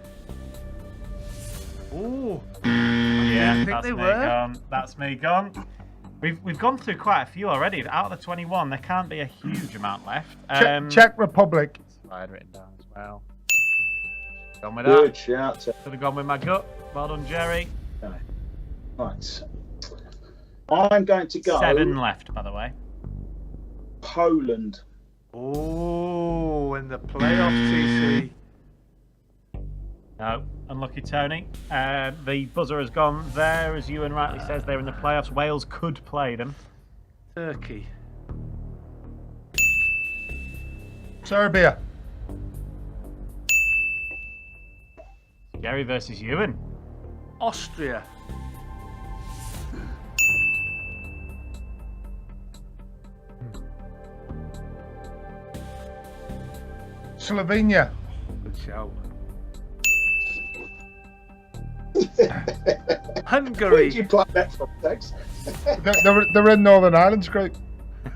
Ooh. Yeah, think that's they me were. gone. That's me gone. We've gone through quite a few already. Out of the 21, there can't be a huge amount left. Czech Republic. I had written down as well. Gone with Good that. shout. Could have gone with my gut. Well done, Gerry. Right. I'm going to go 7 left, by the way. Poland. Oh, in the playoffs, TC. No, unlucky Tony. The buzzer has gone there, as Ewan rightly says. They're in the playoffs. Wales could play them. Turkey. Serbia. Gerry versus Ewan. Austria. Slovenia. Good shout. Hungary. Where did you play that from, Tex? They're in Northern Ireland's group.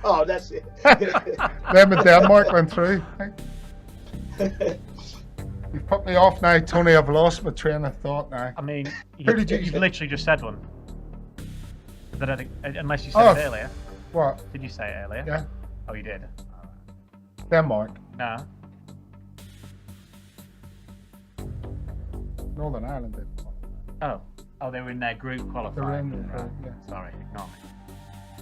Oh, that's it. Them and Denmark went through. You've put me off now, Tony. I've lost my train of thought now. I mean, Who did you you've say? literally just said one. That I think, unless you said it earlier. What? Did you say it earlier? Yeah. Oh, you did. Denmark. No. Northern Ireland did. Oh, they were in their group qualifying. They're in the Right. group, yeah. Sorry, ignore me.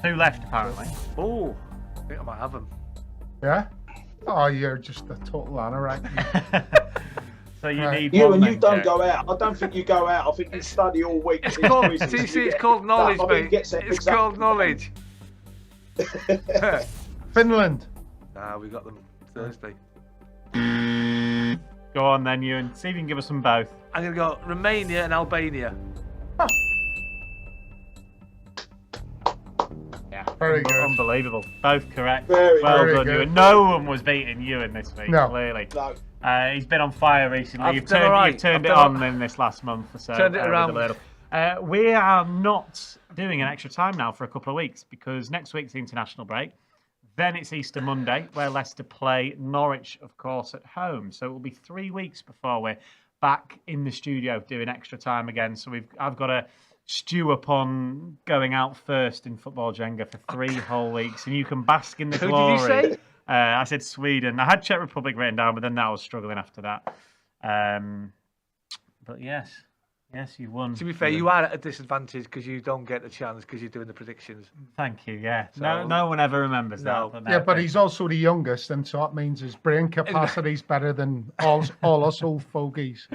2 left apparently. Oh, I think I might have them. Yeah? Oh, you're just a total anorak. So you Right. need You one. and you then, don't Jack. go out. I don't think you go out. I think you study all week. It's These called quizzes, TC. you It's get called knowledge, stuff. I mean, mate. get set It's exam. called knowledge. Finland. We got them Thursday. Go on then, Ewan. See if you can give us them both. I'm gonna go Romania and Albania. Yeah. Very good. Unbelievable. Both correct. Very, well very done, good. Ewan. No one was beating Ewan this week, No. clearly. No. He's been on fire recently. I've You've done turned, all right. you've turned I've it done on in this last month or so. Turned it with around. the Ladle. We are not doing an extra time now for a couple of weeks because next week's the international break. Then it's Easter Monday, where Leicester play Norwich, of course, at home. So it will be 3 weeks before we're back in the studio doing extra time again. So I've got to stew upon going out first in football Jenga for 3 whole weeks, and you can bask in the Who glory. did you say? I said Sweden. I had Czech Republic written down, but then I was struggling after that. But yes, you won. To be fair, you are at a disadvantage because you don't get the chance because you're doing the predictions. Thank you. Yeah. So- No one ever remembers No. that. Yeah, but he's also the youngest, and so that means his brain capacity's better than all us old fogies.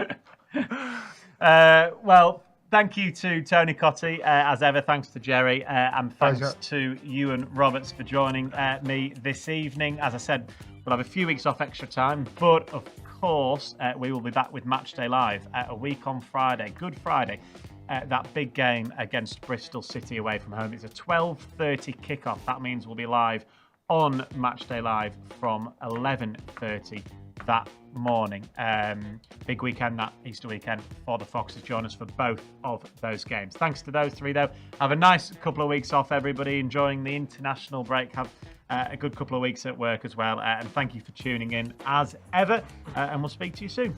Well, thank you to Tony Cottee, as ever. Thanks to Gerry, and thanks Pleasure. to Iwan Roberts for joining me this evening. As I said, we'll have a few weeks off extra time, but of course, we will be back with Matchday Live a week on Friday, Good Friday. That big game against Bristol City away from home. It's a 12:30 kickoff. That means we'll be live on Matchday Live from 11:30 that morning. Big weekend, that Easter weekend for the Foxes. Join us for both of those games. Thanks to those 3 though. Have a nice couple of weeks off, everybody. Enjoying the international break. Have a good couple of weeks at work as well. And thank you for tuning in as ever. And we'll speak to you soon.